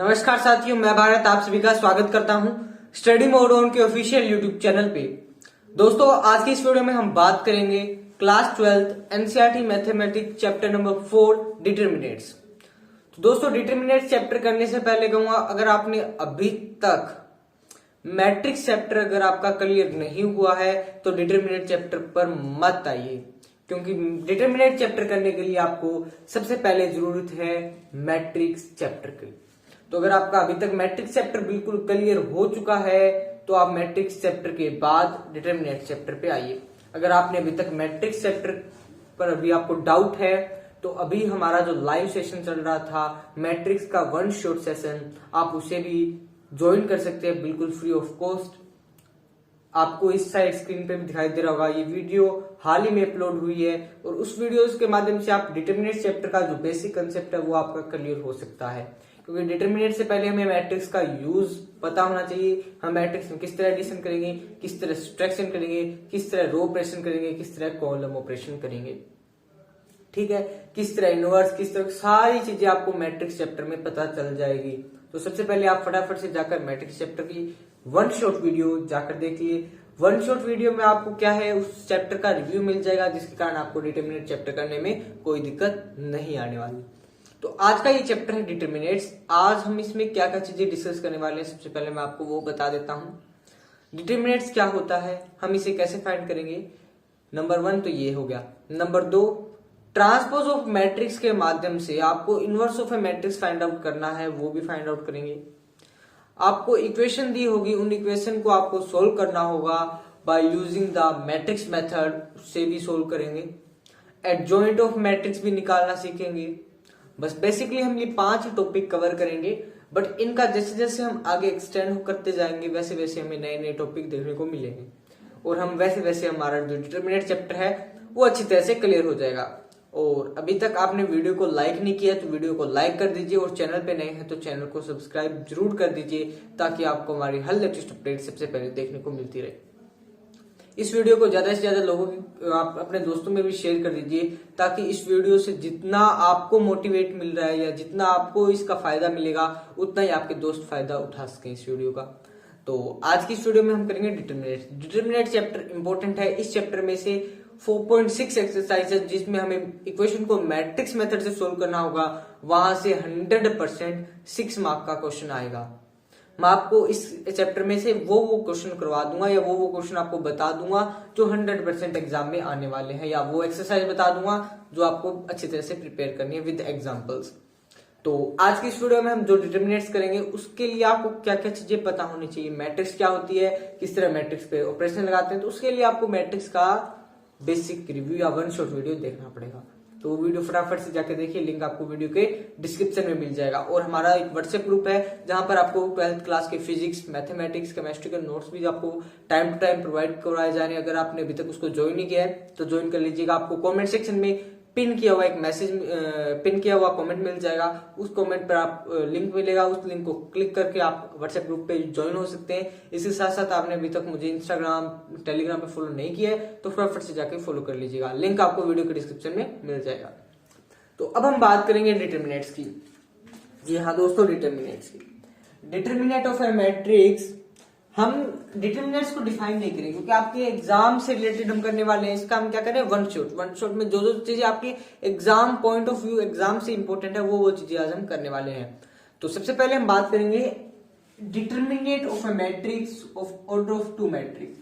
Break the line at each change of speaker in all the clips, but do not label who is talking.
नमस्कार साथियों, मैं भारत आप सभी का स्वागत करता हूं स्टडी मोड ऑन के ऑफिशियल यूट्यूब चैनल पे। दोस्तों, आज की इस वीडियो में हम बात करेंगे class 12th NCERT mathematics chapter number 4 determinants. तो दोस्तों, डिटरमिनेट्स चैप्टर करने से पहले कहूंगा, अगर आपने अभी तक मैट्रिक्स चैप्टर अगर आपका क्लियर नहीं हुआ है तो डिटरमिनेट चैप्टर पर मत आइए, क्योंकि डिटरमिनेट चैप्टर करने के लिए आपको सबसे पहले जरूरत है मैट्रिक्स चैप्टर की। तो अगर आपका अभी तक मैट्रिक्स चैप्टर बिल्कुल क्लियर हो चुका है तो आप मैट्रिक्स चैप्टर के बाद डिटरमिनेट चैप्टर पे आइए। अगर आपने अभी तक मैट्रिक्स चैप्टर पर अभी आपको डाउट है तो अभी हमारा जो लाइव सेशन चल रहा था मैट्रिक्स का वन शॉट सेशन, आप उसे भी ज्वाइन कर सकते हैं बिल्कुल फ्री ऑफ कॉस्ट। आपको इस साइड स्क्रीन पे भी दिखाई दे रहा होगा, ये वीडियो हाल ही में अपलोड हुई है और उस वीडियो के माध्यम से आप डिटरमिनेट चैप्टर का जो बेसिक कंसेप्ट है वो आपका क्लियर हो सकता है। क्योंकि डिटरमिनेट से पहले हमें मैट्रिक्स का यूज पता होना चाहिए। हम मैट्रिक्स में किस तरह एडिशन करेंगे, किस तरह सब्ट्रैक्शन करेंगे, किस तरह रो ऑपरेशन करेंगे, किस तरह कॉलम ऑपरेशन करेंगे, ठीक है, किस तरह इनवर्स, किस तरह सारी चीजें आपको मैट्रिक्स चैप्टर में पता चल जाएगी। तो सबसे पहले आप फटाफट से जाकर मैट्रिक्स चैप्टर की वन शॉट वीडियो जाकर देखिए। वन शॉट वीडियो में आपको क्या है, उस चैप्टर का रिव्यू मिल जाएगा, जिसके कारण आपको डिटरमिनेट चैप्टर करने में कोई दिक्कत नहीं आने वाली। तो आज का ये चैप्टर है डिटरमिनेट्स। आज हम इसमें क्या क्या चीजें डिस्कस करने वाले हैं, सबसे पहले मैं आपको वो बता देता हूँ। डिटरमिनेट्स क्या होता है, हम इसे कैसे फाइंड करेंगे, नंबर 1 तो ये हो गया। नंबर 2, ट्रांसपोज ऑफ मैट्रिक्स के माध्यम से आपको inverse of A matrix find out करना है, वो भी फाइंड आउट करेंगे। आपको इक्वेशन दी होगी, उन इक्वेशन को आपको सोल्व करना होगा by using the matrix method, उससे भी सोल्व करेंगे। एडजॉइंट ऑफ मैट्रिक्स भी निकालना सीखेंगे। बस बेसिकली हम ये 5 टॉपिक कवर करेंगे, बट इनका जैसे जैसे हम आगे एक्सटेंड करते जाएंगे वैसे वैसे हमें नए नए टॉपिक देखने को मिलेंगे और हम वैसे वैसे हमारा जो डिटरमिनेट चैप्टर है वो अच्छी तरह से क्लियर हो जाएगा। और अभी तक आपने वीडियो को लाइक नहीं किया तो वीडियो को लाइक कर दीजिए और चैनल पे नए हैं तो चैनल को सब्सक्राइब जरूर कर दीजिए, ताकि आपको हमारी हर लेटेस्ट अपडेट सबसे पहले देखने को मिलती रहे। इस वीडियो को ज्यादा से ज्यादा लोगों की आप अपने दोस्तों में भी शेयर कर दीजिए, ताकि इस वीडियो से जितना आपको मोटिवेट मिल रहा है या जितना आपको इसका फायदा मिलेगा उतना ही आपके दोस्त फायदा उठा सकें इस वीडियो का। तो आज की इस वीडियो में हम करेंगे डिटरमिनेट। डिटरमिनेट चैप्टर इंपॉर्टेंट है। इस चैप्टर में से 4.6 एक्सरसाइज है जिसमें हमें इक्वेशन को मैट्रिक्स मेथड से सोल्व करना होगा। वहां से 100% 6 मार्क का क्वेश्चन आएगा। मैं आपको इस चैप्टर में से वो क्वेश्चन करवा दूंगा या वो क्वेश्चन आपको बता दूंगा जो 100% एग्जाम में आने वाले हैं, या वो एक्सरसाइज बता दूंगा जो आपको अच्छी तरह से प्रिपेयर करनी है विद एग्जांपल्स। तो आज की इस वीडियो में हम जो डिटरमिनेट्स करेंगे उसके लिए आपको क्या क्या चीजें पता होनी चाहिए, मैट्रिक्स क्या होती है, किस तरह मैट्रिक्स पे ऑपरेशन लगाते हैं, तो उसके लिए आपको मैट्रिक्स का बेसिक रिव्यू या वन शॉट वीडियो देखना पड़ेगा। तो वो वीडियो फटाफट से जाके देखिए, लिंक आपको वीडियो के डिस्क्रिप्शन में मिल जाएगा। और हमारा एक व्हाट्सएप ग्रुप है जहां पर आपको 12th क्लास के फिजिक्स, मैथमेटिक्स, केमिस्ट्री के नोट्स भी आपको टाइम टू टाइम प्रोवाइड करवाए जा रहे हैं। अगर आपने अभी तक उसको ज्वाइन नहीं किया है तो ज्वाइन कर लीजिएगा। आपको कमेंट सेक्शन में पिन किया हुआ एक मैसेज, पिन किया हुआ कमेंट मिल जाएगा। उस कमेंट पर आप लिंक मिलेगा, उस लिंक को क्लिक करके आप व्हाट्सएप ग्रुप पे ज्वाइन हो सकते हैं। इसके साथ साथ आपने अभी तक मुझे इंस्टाग्राम, टेलीग्राम पे फॉलो नहीं किया है तो फटाफट से जाके फॉलो कर लीजिएगा। लिंक आपको वीडियो के डिस्क्रिप्शन में मिल जाएगा। तो अब हम बात करेंगे डिटरमिनेट्स की। जी हाँ दोस्तों, डिटरमिनेट्स की। डिटरमिनेट ऑफ ए मैट्रिक्स, हम डिटरमिनेट्स को डिफाइन नहीं करेंगे क्योंकि आपके एग्जाम से रिलेटेड हम करने वाले हैं। इसका हम क्या करें, वन शॉट में जो जो चीजें आपकी exam point of view, exam से इंपॉर्टेंट है वो चीजें आज हम करने वाले हैं। तो सबसे पहले हम बात करेंगे determinate of A matrix of order of 2 matrix.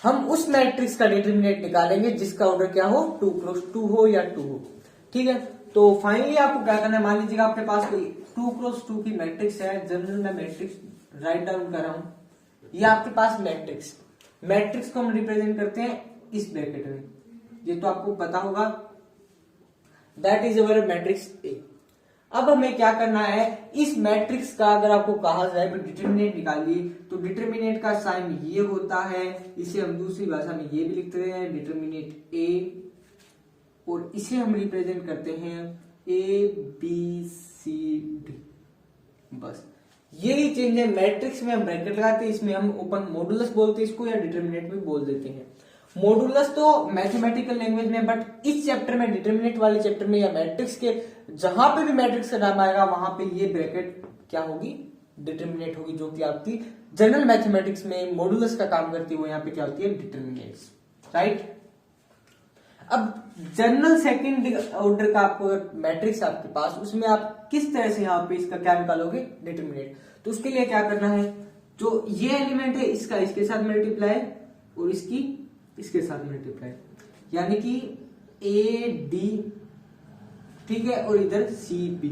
हम उस मैट्रिक्स का डिटरमिनेट निकालेंगे जिसका ऑर्डर क्या हो, 2 क्रॉस 2 हो या 2 हो, ठीक है। तो फाइनली आपको क्या करना है, मान लीजिएगा आपके पास कोई 2 क्रॉस 2 की मैट्रिक्स है। जनरल में मैट्रिक्स राइट डाउन कर रहा हूं, ये आपके पास मैट्रिक्स को हम रिप्रेजेंट करते हैं इस ब्रैकेट में, ये तो आपको पता होगा, that is our matrix A. अब हमें क्या करना है, इस मैट्रिक्स का अगर आपको कहा जाए डिटरमिनेट निकालिए तो डिटरमिनेट का साइन ये होता है, इसे हम दूसरी भाषा में ये भी लिखते हैं डिटरमिनेट ए, और इसे हम रिप्रेजेंट करते हैं ABCD। बस यही चेंज है। मैट्रिक्स में हम ब्रैकेट लगाते हैं, इसमें हम ओपन मॉडुलस बोलते हैं इसको, या डिटरमिनेट भी बोल देते हैं। मॉडुलस तो मैथमेटिकल लैंग्वेज में, बट इस चैप्टर में, डिटरमिनेट वाले चैप्टर में या मैट्रिक्स के जहां पे भी मैट्रिक्स का नाम आएगा वहां पे ये ब्रैकेट क्या होगी, डिटर्मिनेट होगी, जो कि आपकी जनरल मैथमेटिक्स में मॉडुलस का काम करती है, वो यहाँ पे क्या होती है, डिटर्मिनेट्स, राइट। अब जनरल सेकंड ऑर्डर का आपको मैट्रिक्स आपके पास, उसमें आप किस तरह से यहाँ पे इसका क्या निकालोगे, डिटर्मिनेट। तो उसके लिए क्या करना है, जो ये एलिमेंट है इसका इसके साथ मल्टीप्लाई और इसकी इसके साथ मल्टीप्लाई, यानी कि ए डी, ठीक है, और इधर सी बी,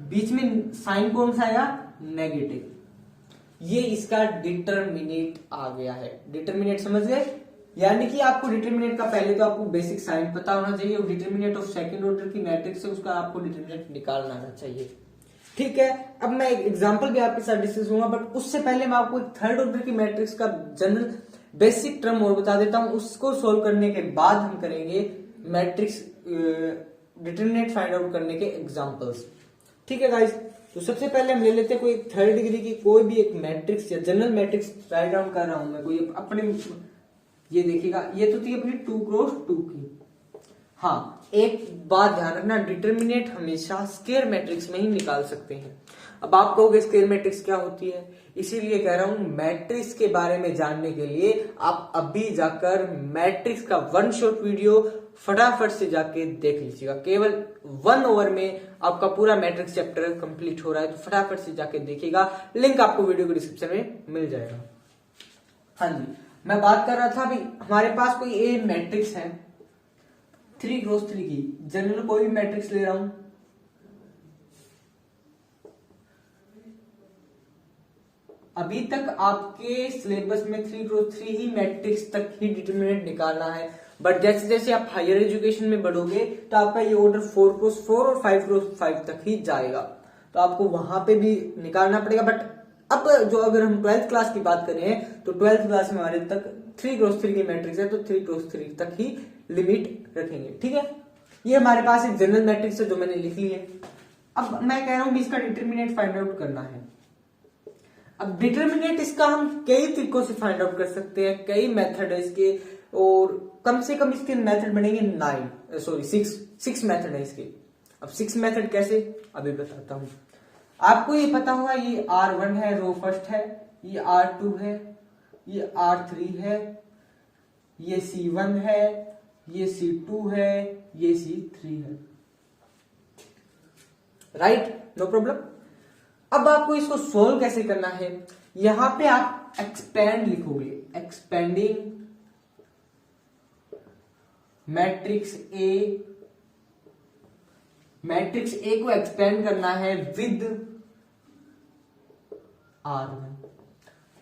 बीच में साइन कौन सा आएगा, नेगेटिव। ये इसका डिटर्मिनेट आ गया है। डिटर्मिनेट समझ गए, यानी कि आपको डिटर्मिनेट का पहले तो आपको बेसिक साइन पता होना चाहिए, और डिटर्मिनेट ऑफ सेकंड ऑर्डर की मैट्रिक्स से उसका आपको डिटर्मिनेट निकालना आना चाहिए, ठीक है। अब मैं एक एग्जांपल भी आपके साथ डिस्कस करूंगा, बट उससे पहले मैं आपको थर्ड ऑर्डर की मैट्रिक्स का जनरल बेसिक टर्म और बता देता हूं। उसको सोल्व करने के बाद हम करेंगे मैट्रिक्स डिटर्मिनेट फाइंड आउट करने के एग्जांपल्स, ठीक है गाइस। तो सबसे पहले हम ले लेते हैं कोई थर्ड डिग्री की कोई भी एक मैट्रिक्स या जनरल मैट्रिक्स राइट डाउन कर रहा हूं मैं, कोई अपने, ये देखिएगा ये तो थी अपनी 2x2 की। हाँ, एक बात ध्यान रखना, डिटर्मिनेट हमेशा स्क्वायर मैट्रिक्स में ही निकाल सकते हैं। अब आप कहोगे स्क्वायर मैट्रिक्स क्या होती है, इसीलिए कह रहा हूं मैट्रिक्स के बारे में जानने के लिए आप अभी जाकर मैट्रिक्स का वन शॉट वीडियो फटाफट से जाके देख लीजिएगा। केवल 1 ओवर में आपका पूरा मैट्रिक्स चैप्टर कंप्लीट हो रहा है, तो फटाफट से जाके देखिएगा, लिंक आपको वीडियो के डिस्क्रिप्शन में मिल जाएगा। हाँ जी, मैं बात कर रहा था अभी, हमारे पास कोई ए मैट्रिक्स है 3x3 की, जनरल कोई भी मैट्रिक्स ले रहा हूं, अभी तक आपके सिलेबस में 3x3 ही मैट्रिक्स तक ही डिटर्मिनेंट निकालना है, बट जैसे जैसे आप हायर एजुकेशन में बढ़ोगे तो आपका ये ऑर्डर 4x4 और 5x5 तक ही जाएगा, तो आपको वहां पे भी निकालना पड़ेगा। बट अब जो अगर हम 12th क्लास की बात करें तो 12th क्लास में हमारे तक 3x3 की मैट्रिक्स है, तो 3x3 तक ही लिमिट रखेंगे, ठीक है। ये हमारे पास एक जनरल मैट्रिक्स है जो मैंने लिख ली है। अब मैं कह रहा हूं इसका डिटर्मिनेंट फाइंड आउट करना है। अब डिटर्मिनेंट इसका हम कई तरीकों से फाइंड आउट कर सकते हैं, कई मेथड है इसके, और कम से कम इसके मेथड बनेंगे 6 मेथड है इसके। अब 6 मेथड कैसे, अभी बताता हूं। आपको ये पता होगा, ये R1 है, रो फर्स्ट है, ये R2 है, ये R3 है, ये C1 है, ये C2 है, ये C3 है, राइट, नो प्रॉब्लम। अब आपको इसको सोल्व कैसे करना है, यहां पे आप एक्सपेंड लिखोगे, expanding matrix A, matrix A को एक्सपेंड करना है विद R1।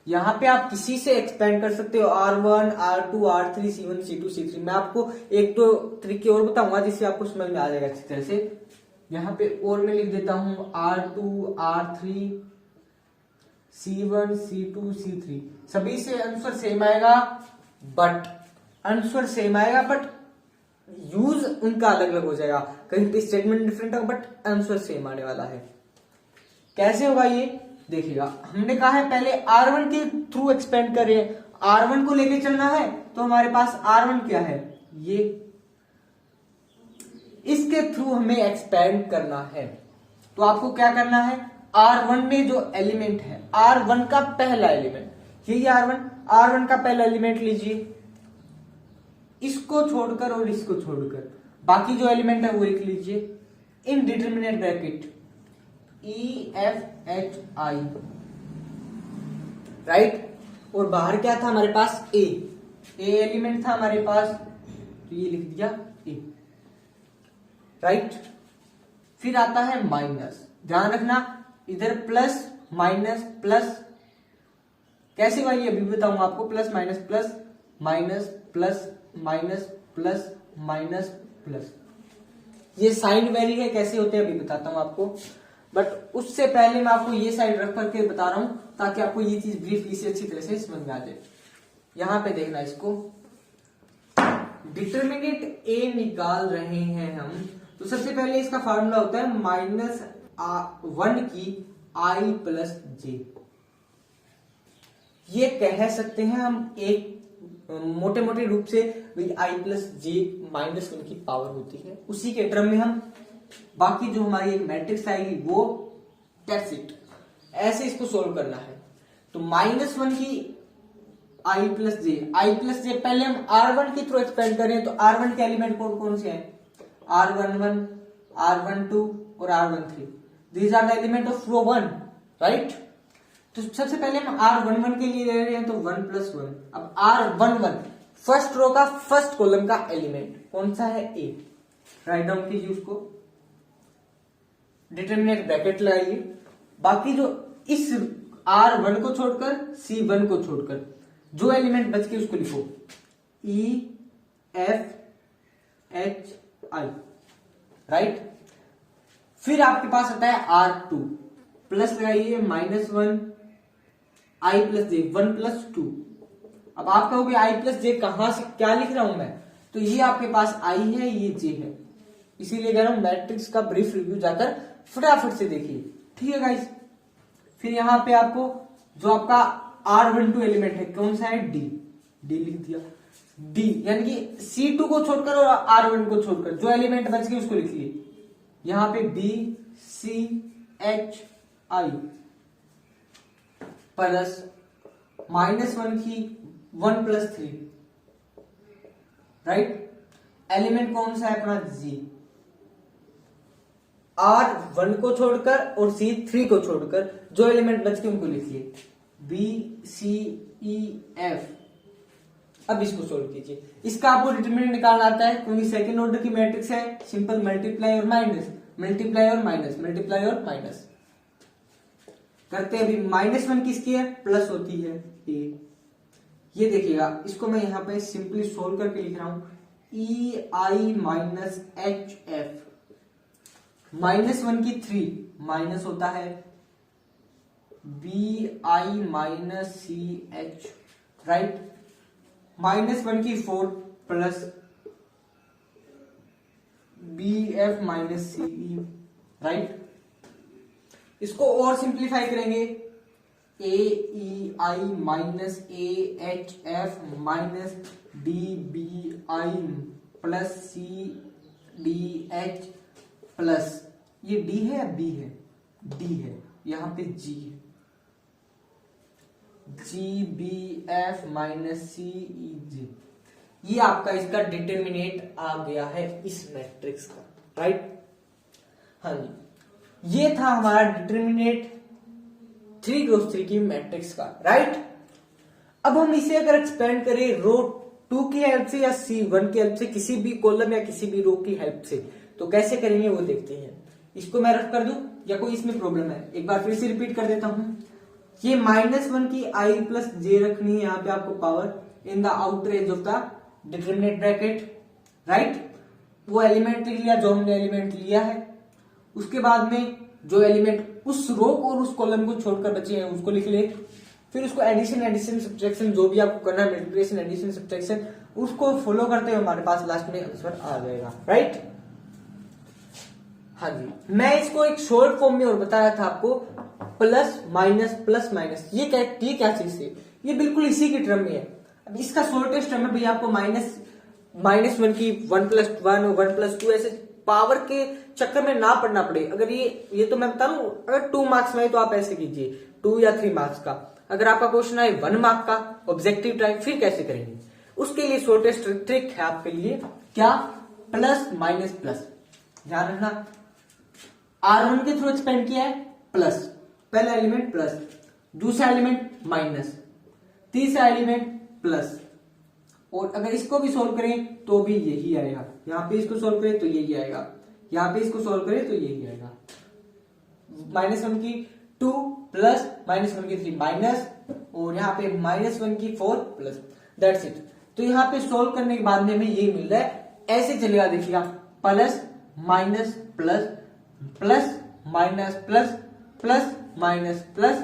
यहां पे आप किसी से एक्सपेंड कर सकते हो, R1, R2, R3, C1, C2, C3। मैं आपको एक तो तरीके और बताऊंगा जिससे आपको समझ में आ जाएगा अच्छी तरह से। यहां पे और मैं लिख देता हूं R2, R3, C1, C2, C3, सभी से आंसर सेम आएगा, बट आंसर सेम आएगा बट यूज उनका अलग अलग हो जाएगा, कहीं पे स्टेटमेंट डिफरेंट होगा बट आंसर सेम आने वाला है। कैसे होगा ये देखिएगा, हमने कहा है पहले R1 के थ्रू एक्सपेंड कर रहे हैं, R1 को लेके चलना है, तो हमारे पास R1 क्या है, ये, इसके थ्रू हमें एक्सपेंड करना है। तो आपको क्या करना है, R1 में जो एलिमेंट है, R1 का पहला एलिमेंट, यही R1 का पहला एलिमेंट लीजिए, इसको छोड़कर और इसको छोड़कर बाकी जो एलिमेंट है वो लिख लीजिए इन डिटर्मिनेंट ब्रैकेट EFHI, राइट। और बाहर क्या था हमारे पास, ए एलिमेंट था हमारे पास, तो ये लिख दिया ए, राइट। फिर आता है माइनस, ध्यान रखना इधर प्लस माइनस प्लस, कैसे भाई अभी बताऊंगा आपको, plus minus plus minus plus minus plus minus plus, ये साइन वेरी है, कैसे होते हैं अभी बताता हूं आपको, बट उससे पहले मैं आपको ये साइड रख करके बता रहा हूं ताकि आपको ये चीज ब्रीफली से अच्छी तरह से समझ में आ जाए। यहां पे देखना, इसको डिटर्मिनेंट ए निकाल रहे हैं हम, तो सबसे पहले इसका फार्मूला होता है -1 की i प्लस जे। ये कह सकते हैं हम एक मोटे मोटे रूप से i प्लस जे -1 की पावर होती है, उसी के टर्म में हम बाकी जो हमारी एक मैट्रिक्स आएगी वो दैट्स इट, ऐसे इसको सोल्व करना है। तो -1 की i प्लस जे पहले हम R1 के थ्रू एक्सपेंड करें तो R1 के एलिमेंट कौन कौन से हैं? R11, R12 और R13। These are the element of row 1, right. तो सबसे पहले हम R11 के लिए ले रहे हैं तो 1 + 1। अब R11 फर्स्ट रो का फर्स्ट कॉलम का एलिमेंट कौन सा है? A। राइट डाउन कीजिए उसको, डिटरमिनेंट ब्रैकेट लगाइए। बाकी जो इस R1 को छोड़कर C1 को छोड़कर जो एलिमेंट बच के उसको लिखो E F H I, right. फिर आपके पास आता है R2, प्लस लगाइए -1 I + j 1 + 2। अब आप कहोगे I + j कहां से क्या लिख रहा हूं मैं? तो ये आपके पास I है, ये J है, इसीलिए कह रहा हूं मैट्रिक्स का ब्रीफ रिव्यू जाकर फटाफट से देखिए, ठीक है गाइस। फिर यहां पे आपको जो आपका R12 एलिमेंट है कौन सा है? D लिख दिया। D यानी कि C2 को छोड़कर और R1 को छोड़कर जो एलिमेंट बच गए उसको लिख लिए। यहां पे B C H I plus -1 की 1 + 3, राइट। एलिमेंट कौन सा है अपना? G। R1 को छोड़कर और C3 को छोड़कर जो एलिमेंट बच गए उनको लिखिए B C E F। अब इसको सोल्व कीजिए। इसका आपको डिटरमिनेंट निकालना आता है क्योंकि सेकंड ऑर्डर की मैट्रिक्स है, सिंपल मल्टीप्लाई और माइनस, मल्टीप्लाई और माइनस, मल्टीप्लाई और माइनस करते हैं। अभी -1 किसकी है? प्लस होती है A। ये देखिएगा, इसको मैं यहां पे सिंपली सोल्व करके लिख रहा हूं EI - HF। -1 की 3 माइनस होता है BI - CH, राइट। -1 की 4 प्लस BF - CE, राइट। इसको और सिंप्लीफाई करेंगे AEI - AHF DBI plus CDH plus ये D है या B है? D है, यहां पे G है, GBF - CEG। ये आपका इसका डिटरमिनेंट आ गया है इस मैट्रिक्स का, राइट। हाँ जी, ये था हमारा डिटरमिनेंट 3x3 की मैट्रिक्स का, राइट। अब हम इसे अगर एक्सपेंड करें रो 2 की हेल्प से या C1 की हेल्प से, किसी भी कॉलम या किसी भी रो की हेल्प से, तो कैसे करेंगे वो देखते हैं। इसको मैं रफ कर दूं या कोई इसमें प्रॉब्लम है? एक बार फिर से रिपीट कर देता हूं। ये -1 की I + j रखनी है यहां पे आपको power in the outer as of the determinant bracket, right. वो एलिमेंट लिख लिया जो हमने एलिमेंट लिया है। उसके बाद में जो एलिमेंट उस रो और उस कॉलम को छोड़कर बचे हैं उसको लिख ले। फिर उसको एडिशन सब्ट्रैक्शन जो भी आपको करना है, मल्टीप्लिकेशन एडिशन सब्ट्रैक्शन, उसको फॉलो करते हुए हमारे पास लास्ट में आंसर आ जाएगा, राइट। हाँ जी, मैं इसको एक शॉर्ट फॉर्म में और बताया था आपको, प्लस माइनस प्लस माइनस। ये क्या चीज है? ये बिल्कुल इसी की टर्म में है। अब इसका शॉर्टेस्ट टर्म है भैया, आपको -1 की 1 + 1 और 1 + 2 ऐसे पावर के चक्कर में ना पढ़ना पड़े। अगर ये तो मैं बता रहा हूं, अगर 2 मार्क्स में है तो आप ऐसे कीजिए, 2 या 3 मार्क्स का। अगर आपका क्वेश्चन है 1 मार्क का ऑब्जेक्टिव टाइप, फिर कैसे करेंगे? उसके लिए शॉर्टेस्ट ट्रिक है आपके लिए, क्या? Plus minus plus. ध्यान रखना, R1 के थ्रू एक्सपेंड किया है, प्लस, पहला एलिमेंट प्लस, दूसरा एलिमेंट माइनस, तीसरा एलिमेंट प्लस। और अगर इसको भी सोल्व करें तो भी यही आएगा। यहां पे इसको सोल्व करें तो यही आएगा, यहां पे इसको सोल्व करें तो यही आएगा। -1 की 2 प्लस -1 की 3 माइनस, और यहाँ पे -1 की 4 प्लस, दैट्स इट। तो यहाँ पे सोल्व करने के बाद में हमें ये मिल रहा है, ऐसे चलेगा। देखिएगा, plus minus plus, plus minus plus, plus minus plus,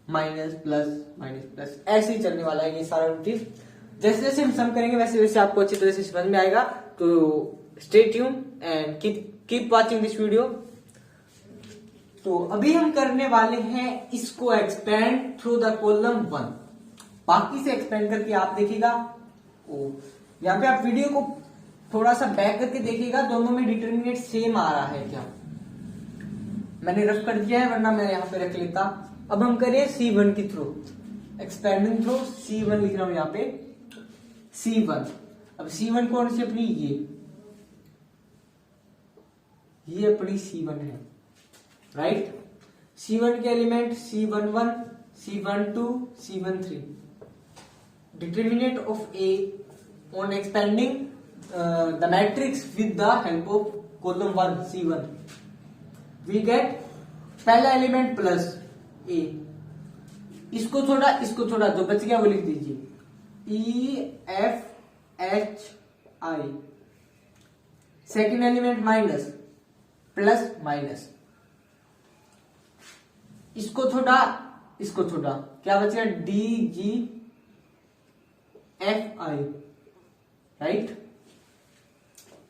minus plus minus plus, ऐसे ही चलने वाला है ये सारा रूटीन। जैसे जैसे हम सम करेंगे वैसे वैसे आपको अच्छी तरह से समझ में आएगा। तो stay tune and keep watching this video. तो अभी हम करने वाले हैं इसको एक्सपेंड थ्रू द कॉलम 1। बाकी से एक्सपेंड करके आप देखिएगा, यहाँ पे आप वीडियो को थोड़ा सा बैक करके देखिएगा, दोनों में डिटरमिनेंट सेम आ रहा है क्या। मैंने रफ कर दिया है, वरना मैं यहाँ पे रख लेता अब हम करें C1 की थ्रू, एक्सपेंडिंग थ्रू C1 लिख रहा हूं यहां पे C1। अब C1 कौन सी अपनी, ये अपनी C1 है, राइट। C1 के element C11, C12, C13। Determinant of A on expanding the matrix with the help of column 1 C1 we get पहला एलिमेंट प्लस A, इसको छोड़ा जो बच गया वो लिख दीजिए EFHI। Second element minus plus minus, इसको छोड़ा क्या बचेगा DGFI, राइट।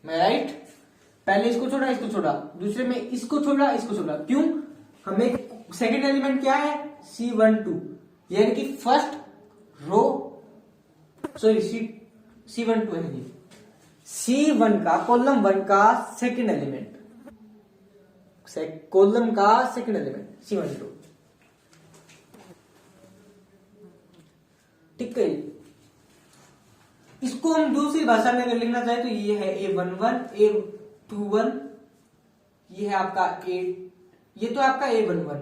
मैं राइट, पहले इसको छोड़ा, दूसरे में इसको छोड़ा, क्यों, हमें सेकेंड एलिमेंट क्या है C12, यानी कि फर्स्ट रो, सॉरी C12 है ये, C1 का कॉलम 1 का सेकेंड एलिमेंट, कॉलम का सेकेंड एलिमेंट C12, ठीक है। इसको हम दूसरी भाषा में अगर लिखना चाहे तो ये है A11, A21, ये है आपका ये तो आपका A11,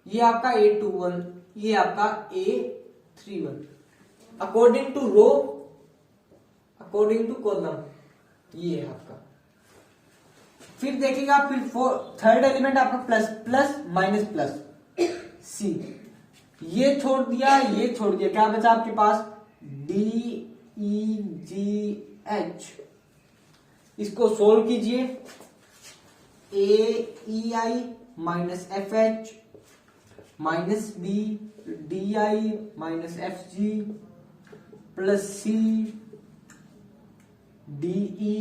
ये आपका A21, ये आपका A31, according to row, according to column, ये है आपका। फिर देखिएगा, फिर थर्ड एलिमेंट आपका plus plus minus plus C, ये छोड़ दिया, क्या बचा आपके पास DEGH। इसको सोल्व कीजिए, AEI minus FH minus B DI minus FG plus C DE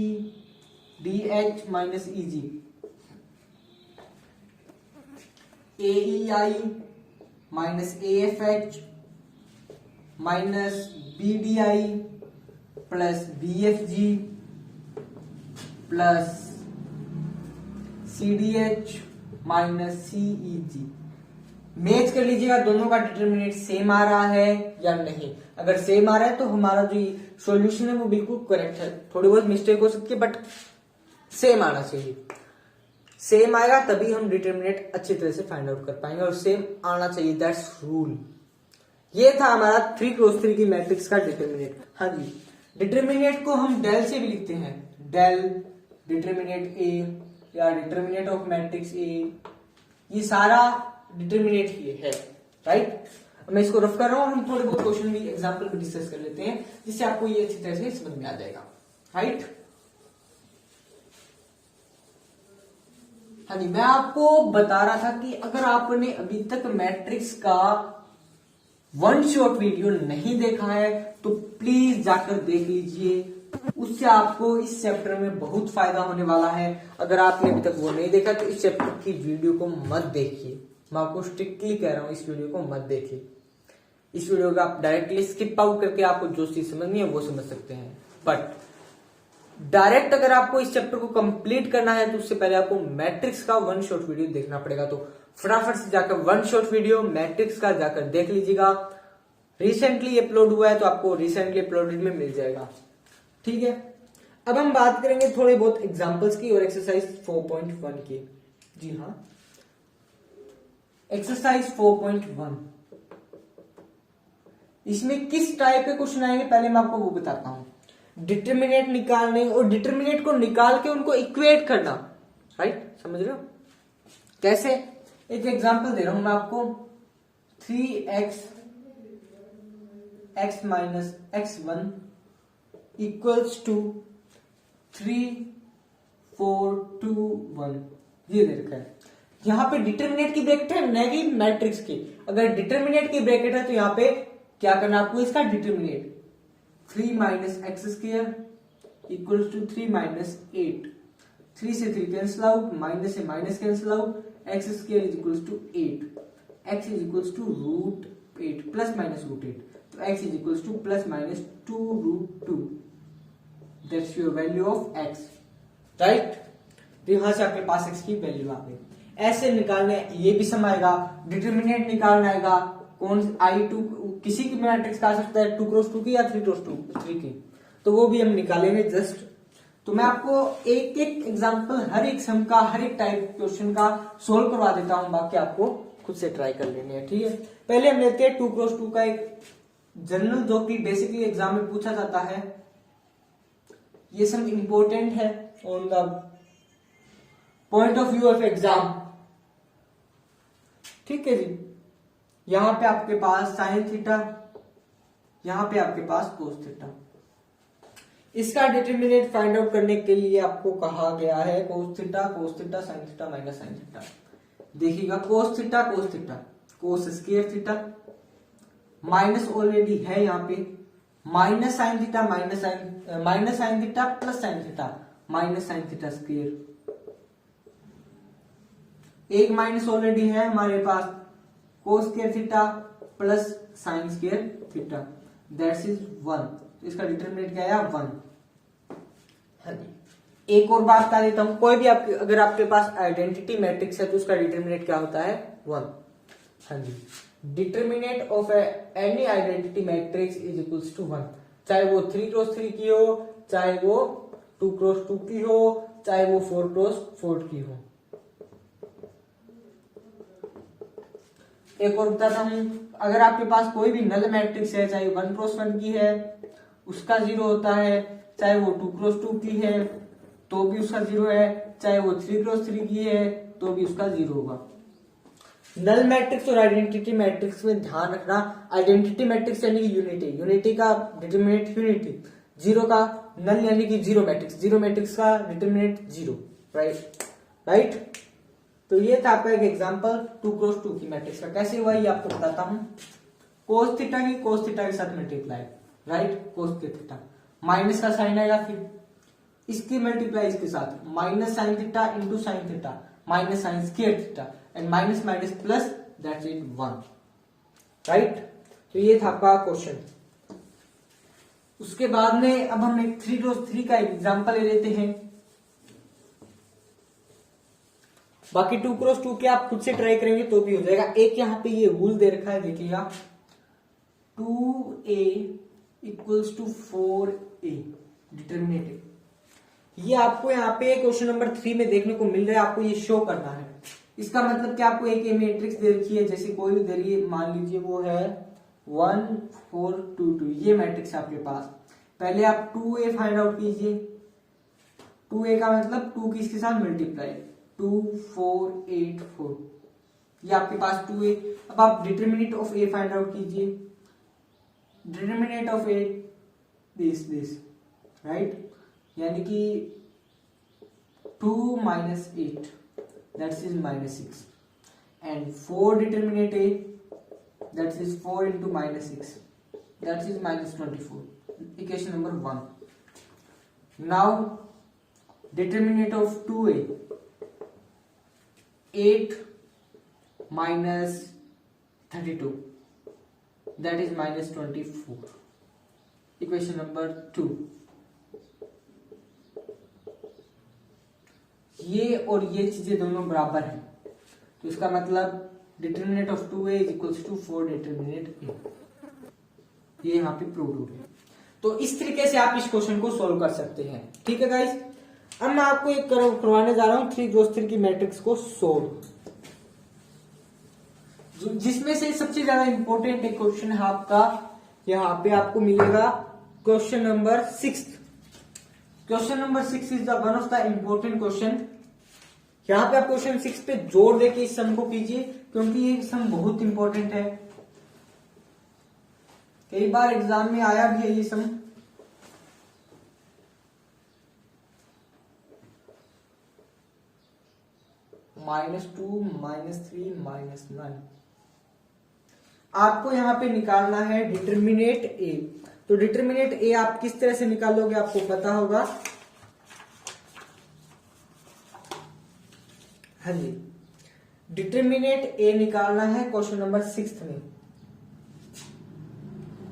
DH minus EG, AEI minus AFH minus BDI plus BFG plus CDH minus CEG। Match कर लीजिएगा दोनों का डिटरमिनेंट सेम आ रहा है या नहीं। अगर सेम आ रहा है तो हमारा जो सॉल्यूशन है वो बिल्कुल करेक्ट है। थोड़ी बहुत मिस्टेक हो सकती है बट सेम आना चाहिए। सेम आएगा तभी हम डिटरमिनेंट अच्छी तरह से फाइंड आउट कर पाएंगे और सेम आना चाहिए, दैट्स रूल। ये था हमारा 3x3 की मैट्रिक्स का डिटरमिनेंट। हाँ जी, डिटरमिनेंट को हम डेल से भी लिखते हैं, डेल डिटरमिनेंट ए या डिटरमिनेंट ऑफ मैट्रिक्स ए, ये सारा डिटरमिनेंट ही है, राइट। मैं इसको रफ कर रहा हूं, हम थोड़े बहुत क्वेश्चन भी एग्जांपल भी डिस्कस कर लेते हैं जिससे आपको ये अच्छी तरह से समझ में आ जाएगा, राइट। हाँ जी, मैं आपको बता रहा था कि अगर आपने अभी तक मैट्रिक्स का वन शॉट वीडियो नहीं देखा है तो प्लीज जाकर देख लीजिए, उससे आपको इस चैप्टर में बहुत फायदा होने वाला है। अगर आपने अभी तक वो नहीं देखा तो इस चैप्टर की वीडियो को मत देखिए, मैं आपको स्ट्रिक्टली कह रहा हूं इस वीडियो को मत देखिए। इस वीडियो को आप डायरेक्टली स्किप आउट करके आपको जो चीज समझनी है वो समझ सकते हैं, बट डायरेक्ट अगर आपको इस चैप्टर को कंप्लीट करना है तो उससे पहले आपको मैट्रिक्स का वन शॉट वीडियो देखना पड़ेगा। तो फटाफट से जाकर वन शॉट वीडियो मैट्रिक्स का जाकर देख लीजिएगा। रिसेंटली अपलोड हुआ है तो आपको रिसेंटली अपलोडेड में मिल जाएगा, ठीक है। अब हम बात करेंगे थोड़े बहुत एग्जांपल्स की और एक्सरसाइज 4.1 की। जी हाँ, एक्सरसाइज 4.1, इसमें किस टाइप के क्वेश्चन आएंगे पहले मैं आपको वो बताता हूं। डिटरमिनेंट निकालने और डिटरमिनेंट को निकाल के उनको इक्वेट करना, राइट, समझ रहे हो कैसे। एक एग्जांपल दे रहा हूं मैं आपको, 3x minus x1 equals to 3, 4, 2, 1, ये दे रखा है। यहां पे डिटरमिनेंट की ब्रैकेट है, न कि मैट्रिक्स की। अगर डिटरमिनेंट की ब्रैकेट है तो यहां पे क्या करना आपको, इसका determinant 3 minus X square equals to 3 minus 8, 3 से 3 कैंसिल आउट, माइनस से minus cancel out, X square is equals to 8, X is equals to root 8 plus minus root 8, तो X is equals to plus minus 2 root 2, that's your value of X, right. तो यहां से आपके पास x की value आ गई। ऐसे निकालने, ये भी सम आएगा, डिटर्मिनेंट निकालना आएगा, कौन I2 किसी की मैट्रिक्स का आ सकता है 2x2 की या 3x3 की, तो वो भी हम निकालेंगे जस्ट। तो मैं आपको एक एक एग्जांपल हर एक सम का, हर एक टाइप क्वेश्चन का सोल्व करवा देता हूं, बाकी आपको खुद से ट्राई कर लेनी है, ठीक है। पहले हम लेते हैं 2x2 का एक जनरल, जो कि बेसिकली एग्जाम में पूछा जाता है। ये सम इंपॉर्टेंट है on the point of view of exam, ठीक है जी। यहां पे आपके पास साइन थीटा, यहां पे आपके पास कोस थीटा। इसका डिटर्मिनेंट फाइंड आउट करने के लिए आपको कहा गया है cos theta sine theta minus sine theta. देखिएगा cos theta cos square theta, minus already है यहाँ पे, minus sine theta minus sine theta plus sine theta minus sine theta square, एक माइनस ऑलरेडी है हमारे पास, cos square theta plus sine square theta, that's is 1। इसका determinant क्या है 1। हाँ जी, एक और बात बता देता हूं, कोई भी आपके, अगर आपके पास आइडेंटिटी मैट्रिक्स है तो उसका डिटरमिनेंट क्या होता है 1। हाँ जी, determinant of any identity matrix is equals to 1, चाहे वो 3x3 की हो, चाहे वो 2x2 की हो, चाहे वो 4x4 की हो। एक और बताता हूं, अगर आपके पास कोई भी नल मैट्रिक्स है, चाहे 1x1 की है उसका 0 होता है, चाहे वो 2x2 की है तो भी उसका 0 है, चाहे वो 3x3 की है तो भी उसका 0 होगा। नल मैट्रिक्स और आइडेंटिटी मैट्रिक्स में ध्यान रखना, आइडेंटिटी मैट्रिक्स यानी कि यूनिटी का डिटरमिनेंट यूनिटी, जीरो का नल यानी कि जीरो मैट्रिक्स का डिटरमिनेंट 0, राइट। तो ये था आपका एक एग्जांपल 2x2 की मैट्रिक्स का। कैसे हुआ ये आपको बताता हूं। कोस थीटा के साथ multiply, right, cos theta, minus का साइन आएगा, फिर इसकी मल्टीप्लाई इसके साथ, minus sine theta into sine theta minus sign square theta, and minus minus plus, that's it 1, right. तो ये था आपका क्वेश्चन। उसके बाद में अब हम एक 3x3 का एग्जांपल ले लेते हैं। बाकी 2x2 के आप खुद से ट्राई करेंगे तो भी हो जाएगा। एक यहाँ पे ये रूल दे रखा है, देखिएगा 2a equals to 4a determinant, ये आपको यहाँ पे क्वेश्चन नंबर 3 में देखने को मिल रहा है, आपको ये शो करना है। इसका मतलब कि आपको एक मैट्रिक्स दे रखी है, जैसे कोई भी दे रही है, मान लीजिए वो है 1 4 2 2, ये मैट्रिक्स आपके पास। पहले आप 2a फाइंड आउट कीजिए, 2a का मतलब 2 की इसके साथ मल्टीप्लाई, 2 4 8 4, ये आपके पास 2a। अब आप determinant of a find out कीजिए, determinant of a this, right, यानी कि 2 minus 8, that is minus 6, and 4 determinant a, that is 4 into minus 6, that is minus 24, equation number 1. Now determinant of 2a, 8 minus 32, that is minus 24, equation number 2. ये और ये चीजें दोनों बराबर हैं, तो इसका मतलब determinant of 2a is equals to 4 determinant a, ये यहाँ पे प्रूव हो गया। तो इस तरीके से आप इस क्वेश्चन को सॉल्व कर सकते हैं, ठीक है गाइस। अब मैं आपको एक करवाने जा रहा हूं 3x3 की मैट्रिक्स को सोल्व, जिसमें से सबसे ज्यादा इंपॉर्टेंट एक क्वेश्चन है आपका, यहाँ पे आपको मिलेगा question number 6। Question number 6 is the one of the important question. यहाँ पे आप क्वेश्चन 6 पे जोर देके इस सम को कीजिए, क्योंकि ये सम बहुत इंपॉर्टेंट है, कई बार एग्जाम में आया भी है ये सम। -2 -3 -9, आपको यहाँ पे निकालना है डिटर्मिनेंट ए। तो डिटर्मिनेंट ए आप किस तरह से निकालोगे आपको पता होगा। हाँ जी, डिटर्मिनेंट ए निकालना है क्वेश्चन नंबर 6 में।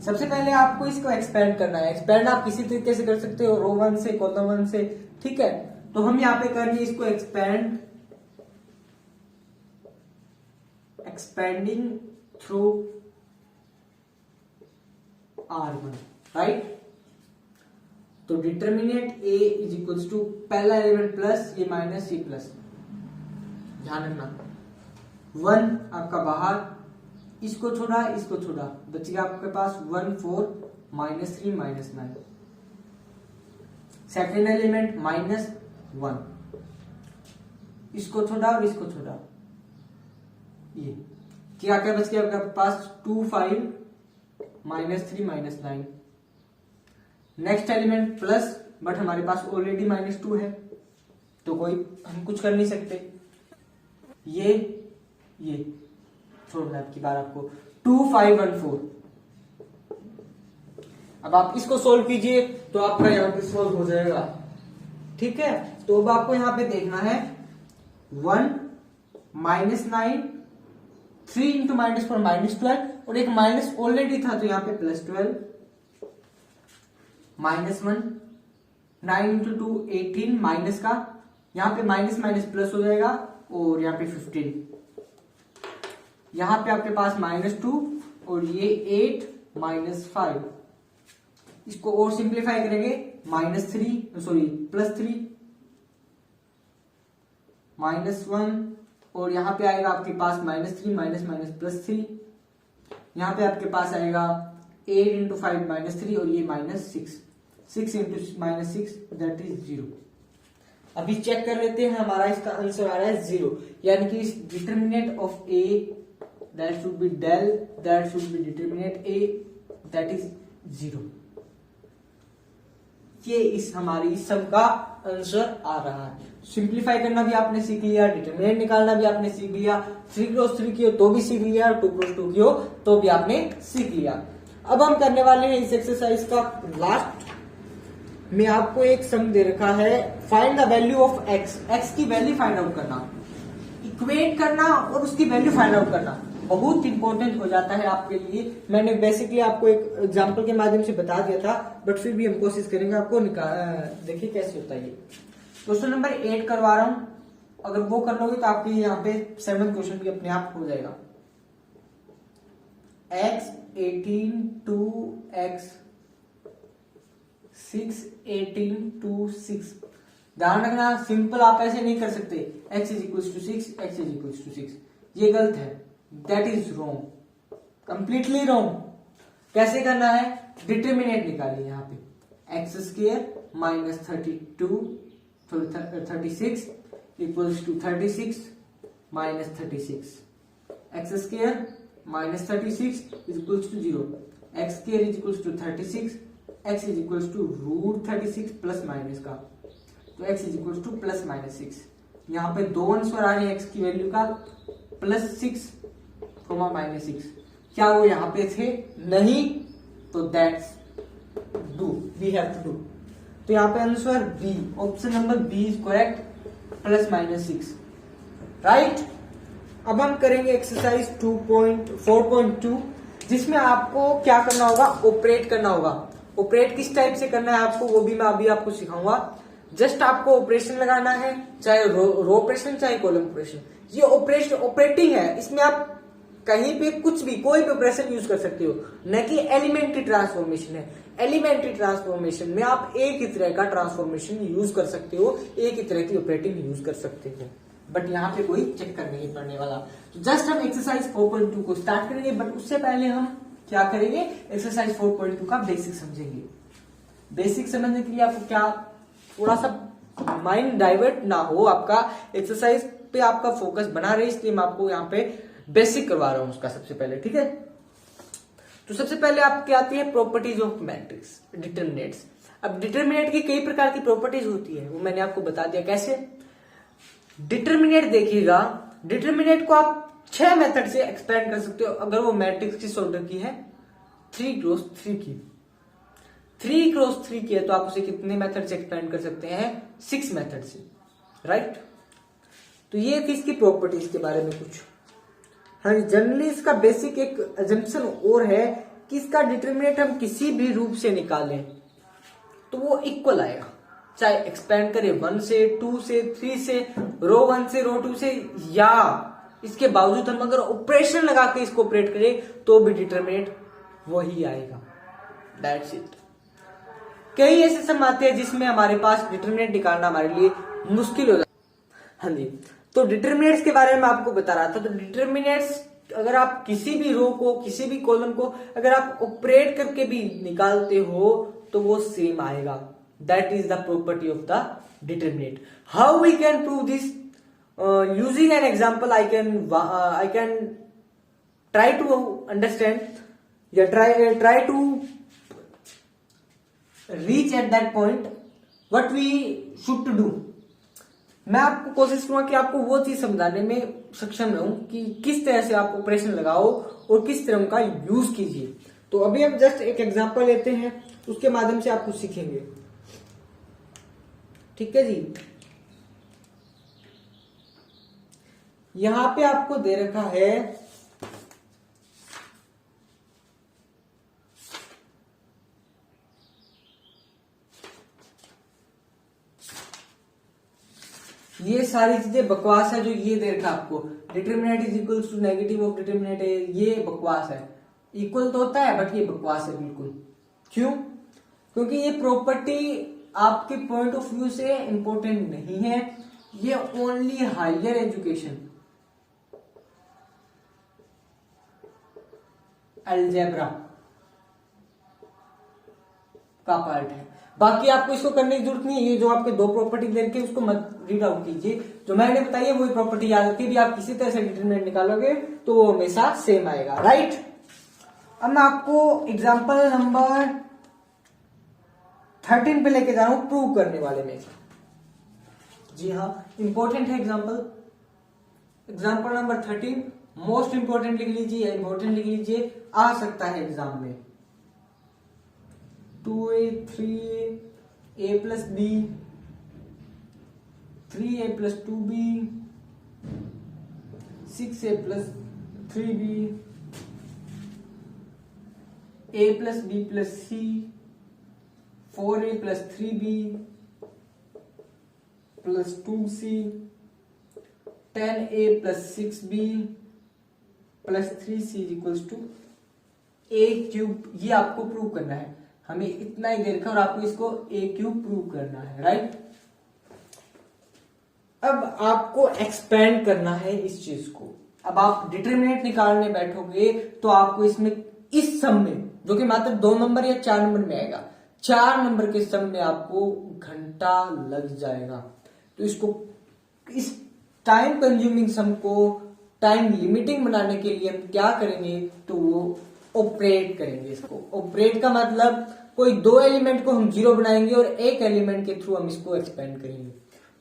सबसे पहले आपको इसको एक्सपेंड करना है। एक्सपेंड आप किसी तरीके से कर सकते हो, रो 1 से, कॉलम 1 से, ठीक है। तो हम यहाँ पे करेंगे इसको expand expanding through R1, right. तो determinant A is equals to पहला एलिमेंट प्लस, ये माइनस, ये प्लस, ध्यान रखना। 1 आपका बाहर, इसको छोड़ा, इसको छोड़ा, बचेगा आपके पास 1 4 -3 -9। सेकेंड एलिमेंट -1, इसको छोड़ा और इसको छोड़ा, ये क्या क्या बच गया आपके पास 2 5 -3 -9। नेक्स्ट एलिमेंट प्लस, बट हमारे पास ऑलरेडी -2 है तो कोई हम कुछ कर नहीं सकते। ये छोड़ना आपकी बार आपको 2 5 1 4। अब आप इसको सोल्व कीजिए तो आपका यहाँ पे सोल्व हो जाएगा, ठीक है। तो अब आपको यहाँ पे देखना है 1 -9, 3 इंटू -4 -12, और एक माइनस ऑलरेडी था तो यहाँ पे +12, -1, 9 इंटू 2 18, माइनस का यहाँ पे माइनस माइनस प्लस हो जाएगा, और यहाँ पे 15, यहाँ पे आपके पास -2, और ये 8 -5। इसको और सिंप्लीफाई करेंगे, +3 -1, और यहाँ पे आएगा आपके पास -3 -3, यहाँ पे आपके पास आएगा 8 इंटू 5 -3, और ये -6 इंटू -6 दैट इज 0। अभी चेक कर लेते हैं, हमारा इसका आंसर आ रहा है 0, यानी कि determinant of A that should be del, that should be determinant A that is 0। ये इस हमारी सम का आंसर आ रहा है। सिंप्लीफाई करना भी आपने सीख लिया, डिटरमिनेंट निकालना भी आपने सीख लिया, 3x3 की हो तो भी सीख लिया, 2x2 की हो तो भी आपने सीख लिया। अब हम करने वाले हैं इस एक्सरसाइज का लास्ट में आपको एक सम दे रखा है, find the value of x की वैल्यू फाइंड आउट करना, इक्वेट करना और उसकी वैल्यू फाइंड आउट करना बहुत इंपॉर्टेंट हो जाता है आपके लिए। मैंने बेसिकली आपको एक एग्जांपल के माध्यम से बता दिया था, बट फिर भी हम कोशिश करेंगे आपको देखिए कैसे होता है ये। क्वेश्चन नंबर 8 करवा रहा हूं, अगर वो कर लोगे तो आपके यहाँ पे 7 क्वेश्चन भी अपने आप हो जाएगा। x 18 2 x 6 18 2 6। ध्यान रखना, सिंपल आप ऐसे नहीं कर सकते x is equal to 6, x is equal to 6, ये गलत है, that is wrong, completely wrong. कैसे करना है, डिटर्मिनेंट निकालिए यहाँ पे, x square -36 equals to 36 -36, x square -36 is equals to 0, x square is equals to 36, x is equals to √36 plus minus का, तो x इज इक्वल्स टू +6। यहाँ पे दो आंसर आ रहे हैं x की वैल्यू का, +6 -6। क्या वो यहाँ पे थे? नहीं, तो that's do, we have to do. तो यहाँ पे answer B, option number B is correct, +6, right. अब हम करेंगे एक्सरसाइज 4.2, जिसमें आपको क्या करना होगा, ऑपरेट करना होगा। ऑपरेट किस टाइप से करना है आपको, वो भी मैं अभी आपको सिखाऊंगा। जस्ट आपको ऑपरेशन लगाना है, चाहे रो ऑपरेशन चाहे कॉलम ऑपरेशन। ये ऑपरेशन ऑपरेटिंग है, इसमें आप कहीं पे कुछ भी कोई भी ऑपरेशन यूज कर सकते हो, न कि एलिमेंट्री ट्रांसफॉर्मेशन है। एलिमेंट्री ट्रांसफॉर्मेशन में आप एक ही तरह का ट्रांसफॉर्मेशन यूज कर सकते हो, एक ही तरह की ऑपरेटिंग यूज कर सकते हो, बट यहाँ पे कोई चक्कर नहीं पड़ने वाला। तो जस्ट हम एक्सरसाइज 4.2 को स्टार्ट करेंगे, बट उससे पहले हम क्या करेंगे, एक्सरसाइज 4.2 का बेसिक समझेंगे। बेसिक समझने के लिए आपको क्या, थोड़ा सा माइंड डाइवर्ट ना हो आपका, एक्सरसाइज पे आपका फोकस बना रहे, इसलिए मैं आपको यहाँ पे बेसिक करवा रहा हूं उसका सबसे पहले, ठीक है। तो सबसे पहले आपकी आती है प्रॉपर्टीज ऑफ मैट्रिक्स, डिटर्मिनेंट्स। अब डिटर्मिनेंट की कई प्रकार की प्रॉपर्टीज होती है, वो मैंने आपको बता दिया कैसे। डिटर्मिनेंट देखिएगा, डिटर्मिनेंट को आप 6 मेथड से एक्सपेंड कर सकते हो। अगर वो मैट्रिक्स किस ऑर्डर की है, 3x3 की, 3x3 की है, तो आप उसे कितने मेथड से एक्सपेंड कर सकते हैं, 6 मेथड से, राइट। तो ये थी इसकी प्रॉपर्टीज के बारे में कुछ। हाँ, जनरली इसका बेसिक एक अजम्पशन और है कि इसका डिटर्मिनेंट हम किसी भी रूप से निकालें तो वो इक्वल आएगा, चाहे एक्सपेंड करें 1 से 2 से 3 से, रो 1 से रो 2 से, या इसके बावजूद हम अगर ऑपरेशन लगा के इसको ऑपरेट करें तो भी डिटरमिनेंट वही आएगा। That's it. कई ऐसे सम आते हैं जिसमें हमारे पास डिटरमिनेंट निकालना हमारे लिए मुश्किल हो जाता है। हाँ जी, तो डिटरमिनेंट्स के बारे में आपको बता रहा था। तो डिटरमिनेंट्स अगर आप किसी भी रो को, किसी भी कॉलम को अगर आप ऑपरेट करके भी निकालते हो तो वो सेम आएगा। That is the property of the determinant. How we can prove this? Using an example I can try to understand या try to reach at that point what we should to do. मैं आपको कोशिश करूंगा कि आपको वो चीज समझाने में सक्षम रहूं कि किस तरह से आप ऑपरेशन लगाओ और किस तरह उनका यूज कीजिए। तो अभी हम जस्ट एक एग्जांपल लेते हैं, उसके माध्यम से आप कुछ सीखेंगे। ठीक है जी, यहां पे आपको दे रखा है ये सारी चीजें बकवास है जो ये दे रखा आपको। Determinant is equal to negative of determinant है, ये बकवास है। इक्वल तो होता है बट ये बकवास है बिल्कुल। क्यों? क्योंकि ये प्रॉपर्टी आपके पॉइंट ऑफ व्यू से इंपॉर्टेंट नहीं है। ये ओनली हायर एजुकेशन अलजेब्रा का पार्ट है। बाकी आपको इसको करने की जरूरत नहीं है। ये जो आपके दो प्रॉपर्टी दे रखी है उसको मत रीड आउट कीजिए। जो मैंने बताई है वही प्रॉपर्टी याद रखिए। भी आप किसी तरह से डिटरमिनेंट निकालोगे तो वो हमेशा सेम आएगा। राइट। अब मैं आपको एग्जांपल नंबर 13 पे लेके जा रहा हूं प्रूव करने वाले में। जी हाँ, इंपॉर्टेंट है example. Example number 13 most important लिख लीजिए, इंपॉर्टेंट लिख लीजिए, आ सकता है एग्जाम में। 2a 3a plus B 3a plus 2b 6a plus 3b a plus b plus c 4a plus 3b plus 2c 10a plus 6b plus 3c equals to a cube. ये आपको prove करना है। हमें इतना ही दे रखा और आपको इसको a क्यूब प्रूव करना है। राइट। अब आपको एक्सपेंड करना है इस चीज को। अब आप डिटरमिनेंट निकालने बैठोगे तो आपको इसमें इस सम में, जो कि मात्र 2 नंबर या 4 नंबर में आएगा, 4 नंबर के सम में आपको घंटा लग जाएगा। तो इसको, इस टाइम कंज्यूमिंग सम को टाइम लिमिटिंग बनाने के लिए हम क्या करेंगे? तो वो ऑपरेट करेंगे। इसको ऑपरेट का मतलब कोई 2 एलिमेंट को हम 0 बनाएंगे और एक एलिमेंट के थ्रू हम इसको एक्सपेंड करेंगे।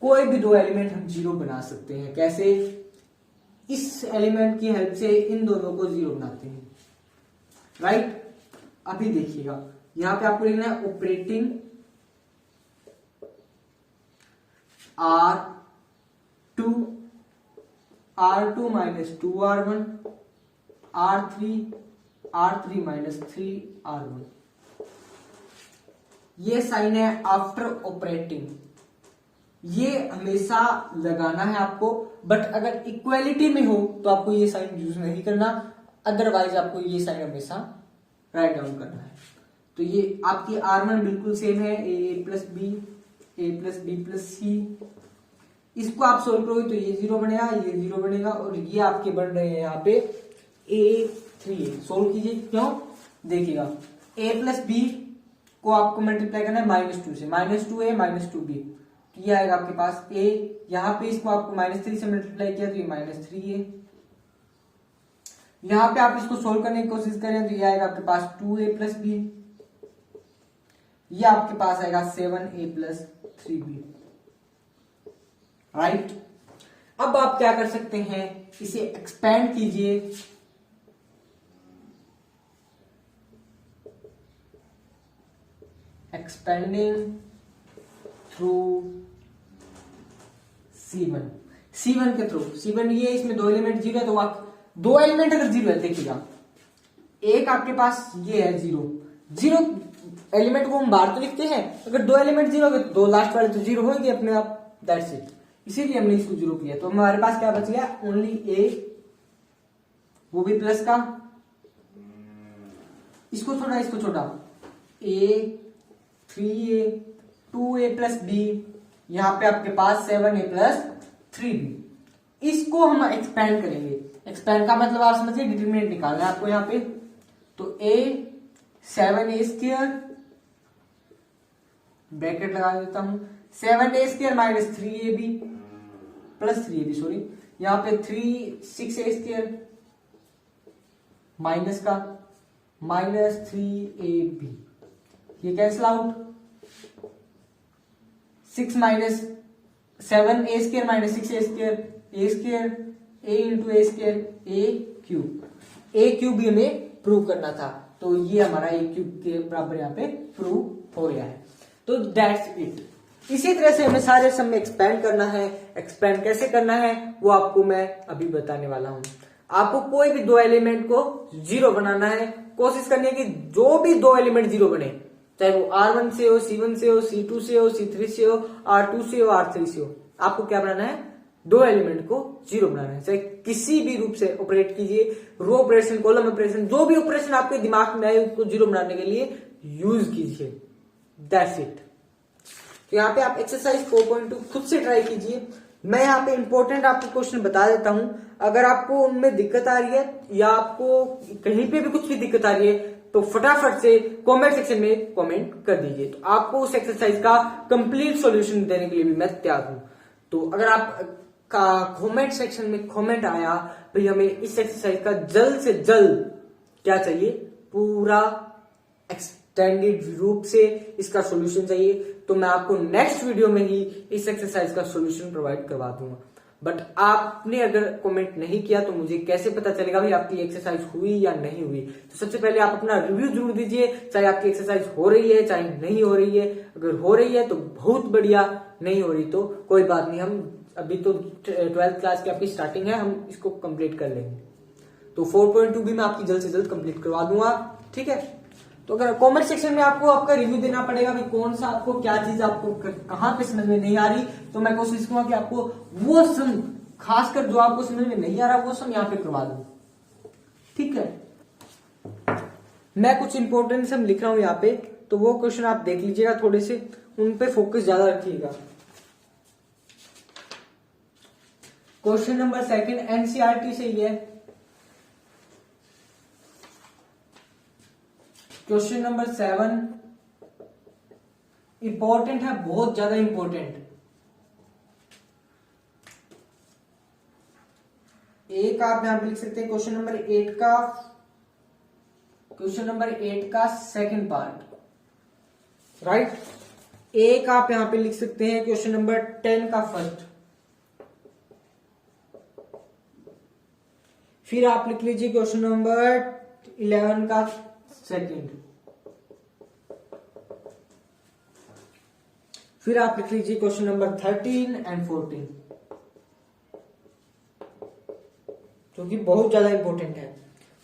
कोई भी 2 एलिमेंट हम 0 बना सकते हैं। कैसे? इस एलिमेंट की हेल्प से इन दोनों को 0 बनाते हैं। राइट। अभी देखिएगा, यहां पे आपको लिखना है operating R2 minus 2R1 R3 minus 3R1। ये साइन है आफ्टर ऑपरेटिंग। ये हमेशा लगाना है आपको, बट अगर इक्वालिटी में हो तो आपको ये साइन यूज नहीं करना। अदरवाइज आपको ये साइन हमेशा राइट डाउन करना है। तो ये आपकी R1 बिल्कुल सेम है, a प्लस बी प्लस सी। इसको आप सोल्व करोगे तो ये 0 बनेगा, ये 0 बनेगा और ये आपके बन रहे हैं यहाँ पे a3। सोल्व कीजिए। क्यों? देखिएगा, a प्लस बी को आपको मल्टीप्लाई करना है -2 से, -2a माइनस 2b। तो ये आएगा आपके पास a। यहाँ पे इसको आपको -3 से मल्टीप्लाई किया तो ये -3a। यहाँ पे आप इसको सोल्व करने की कोशिश करें तो ये आएगा आपके पास 2a प्लस बी। ये आपके पास आएगा 7a प्लस 3b। राइट। अब आप क्या कर सकते हैं? इसे एक्सपेंड कीजिए। एक्सपेंडिंग थ्रू C1 के थ्रू। C1 ये, इसमें 2 एलिमेंट 0 है तो आप 2 एलिमेंट अगर 0 है, देखिएगा एक आपके पास ये है 0 एलिमेंट को हम बाहर तो लिखते हैं। अगर 2 एलिमेंट 0 हो तो 2 लास्ट वाले तो 0 होंगे अपने आप। That's it. इसीलिए हमने इसको 0 किया। तो हमारे पास क्या बच गया? ओनली a वो भी प्लस का, इसको छोटा ए 3a 2a प्लस बी, यहां पे आपके पास 7a प्लस 3b। इसको हम एक्सपेंड करेंगे। एक्सपेंड का मतलब आप समझिए डिटरमिनेंट निकालना है आपको यहाँ पे। तो a 7a स्क्वायर ब्रैकेट लगा देता हूं, 7a square minus 3ab plus 3ab, sorry यहाँ पे 6a स्क्वायर माइनस का माइनस 3ab, ये cancel out, 6 minus 7a square minus 6a square, a square a into a square a cube भी हमें prove करना था, तो ये हमारा a क्यूब के बराबर यहाँ पे प्रूव हो गया है। तो दैट्स इट। इसी तरह से हमें सारे सम में एक्सपेंड करना है। एक्सपेंड कैसे करना है वो आपको मैं अभी बताने वाला हूं। आपको कोई भी दो एलिमेंट को जीरो बनाना है, कोशिश करनी है कि जो भी दो एलिमेंट जीरो बने, चाहे वो R1 से हो, C1 से हो, C2 से हो, C3 से हो, R2 से हो, R3 से हो, आपको क्या बनाना है, दो एलिमेंट को जीरो बनाना है। चाहे किसी भी रूप से ऑपरेट कीजिए, रो ऑपरेशन, कॉलम ऑपरेशन, जो भी ऑपरेशन आपके दिमाग में आए उसको जीरो बनाने के लिए यूज कीजिए। That's it. तो यहाँ पे आप एक्सरसाइज 4.2 खुद से ट्राई कीजिए। मैं यहाँ पे इंपॉर्टेंट आपको क्वेश्चन बता देता हूं, अगर आपको उनमें दिक्कत आ रही है या आपको कहीं पे भी कुछ भी दिक्कत आ रही है तो फटाफट से कमेंट सेक्शन में कमेंट कर दीजिए। तो आपको उस एक्सरसाइज का कंप्लीट सॉल्यूशन देने के लिए भी मैं तैयार हूं। तो अगर आप का कमेंट सेक्शन में कमेंट आया भाई हमें इस एक्सरसाइज का जल्द से जल्द क्या चाहिए, पूरा एक्सटेंडेड रूप से इसका सॉल्यूशन चाहिए, तो मैं आपको नेक्स्ट वीडियो में ही इस एक्सरसाइज का सॉल्यूशन प्रोवाइड करवा दूंगा। बट आपने अगर कमेंट नहीं किया तो मुझे कैसे पता चलेगा भाई आपकी एक्सरसाइज हुई या नहीं हुई। तो सबसे पहले आप अपना रिव्यू जरूर दीजिए, चाहे आपकी एक्सरसाइज हो रही है चाहे नहीं हो रही है। अगर हो रही है तो बहुत बढ़िया, नहीं हो रही तो कोई बात नहीं, हम अभी तो 12th क्लास की आपकी स्टार्टिंग है, हम इसको कंप्लीट कर लेंगे। तो 4.2 भी मैं आपकी जल्द से जल्द कंप्लीट करवा दूंगा, ठीक है। तो अगर कमेंट सेक्शन में आपको आपका रिव्यू देना पड़ेगा भाई कौन सा आपको क्या चीज आपको कहां पे समझ में नहीं आ रही, तो मैं कोशिश करूंगा कि आपको वो सम, खासकर जो आपको समझ में नहीं आ रहा वो सम यहाँ पे करवा दूं, ठीक है। मैं कुछ इंपॉर्टेंट सम लिख रहा हूं यहाँ पे, तो वो क्वेश्चन आप देख लीजिएगा, थोड़े से उन पे फोकस ज्यादा रखिएगा। क्वेश्चन नंबर 2 एनसीईआरटी से ही है। क्वेश्चन नंबर 7 इंपॉर्टेंट है, बहुत ज्यादा इंपॉर्टेंट। एक आप यहां पे लिख सकते हैं क्वेश्चन नंबर 8 का सेकंड पार्ट, राइट। एक आप यहां पे लिख सकते हैं क्वेश्चन नंबर 10 का फर्स्ट, फिर आप लिख लीजिए क्वेश्चन नंबर 11 का सेकंड, फिर आप लिख लीजिए क्वेश्चन नंबर 13 एंड 14, जो कि बहुत ज्यादा इंपॉर्टेंट है।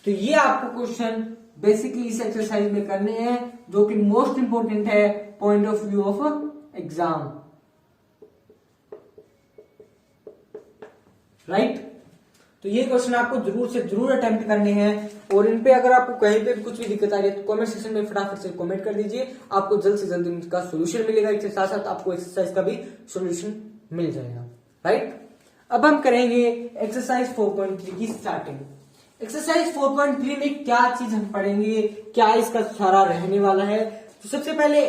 तो ये आपको क्वेश्चन बेसिकली इस एक्सरसाइज में करने हैं, जो कि मोस्ट इंपॉर्टेंट है point of view of exam, right. तो ये क्वेश्चन आपको जरूर से जरूर अटेम्प्ट करने हैं, और इन पे अगर आपको कहीं पे भी कुछ भी दिक्कत आ रही है तो कमेंट सेक्शन में फटाफट से कमेंट कर दीजिए, आपको जल्द से जल्द इनका सॉल्यूशन मिलेगा, इसके साथ साथ आपको एक्सरसाइज का भी सॉल्यूशन मिल जाएगा, राइट। अब हम करेंगे एक्सरसाइज 4.3 की स्टार्टिंग। एक्सरसाइज 4.3 में क्या चीज हम पढ़ेंगे, क्या इसका सारा रहने वाला है। तो सबसे पहले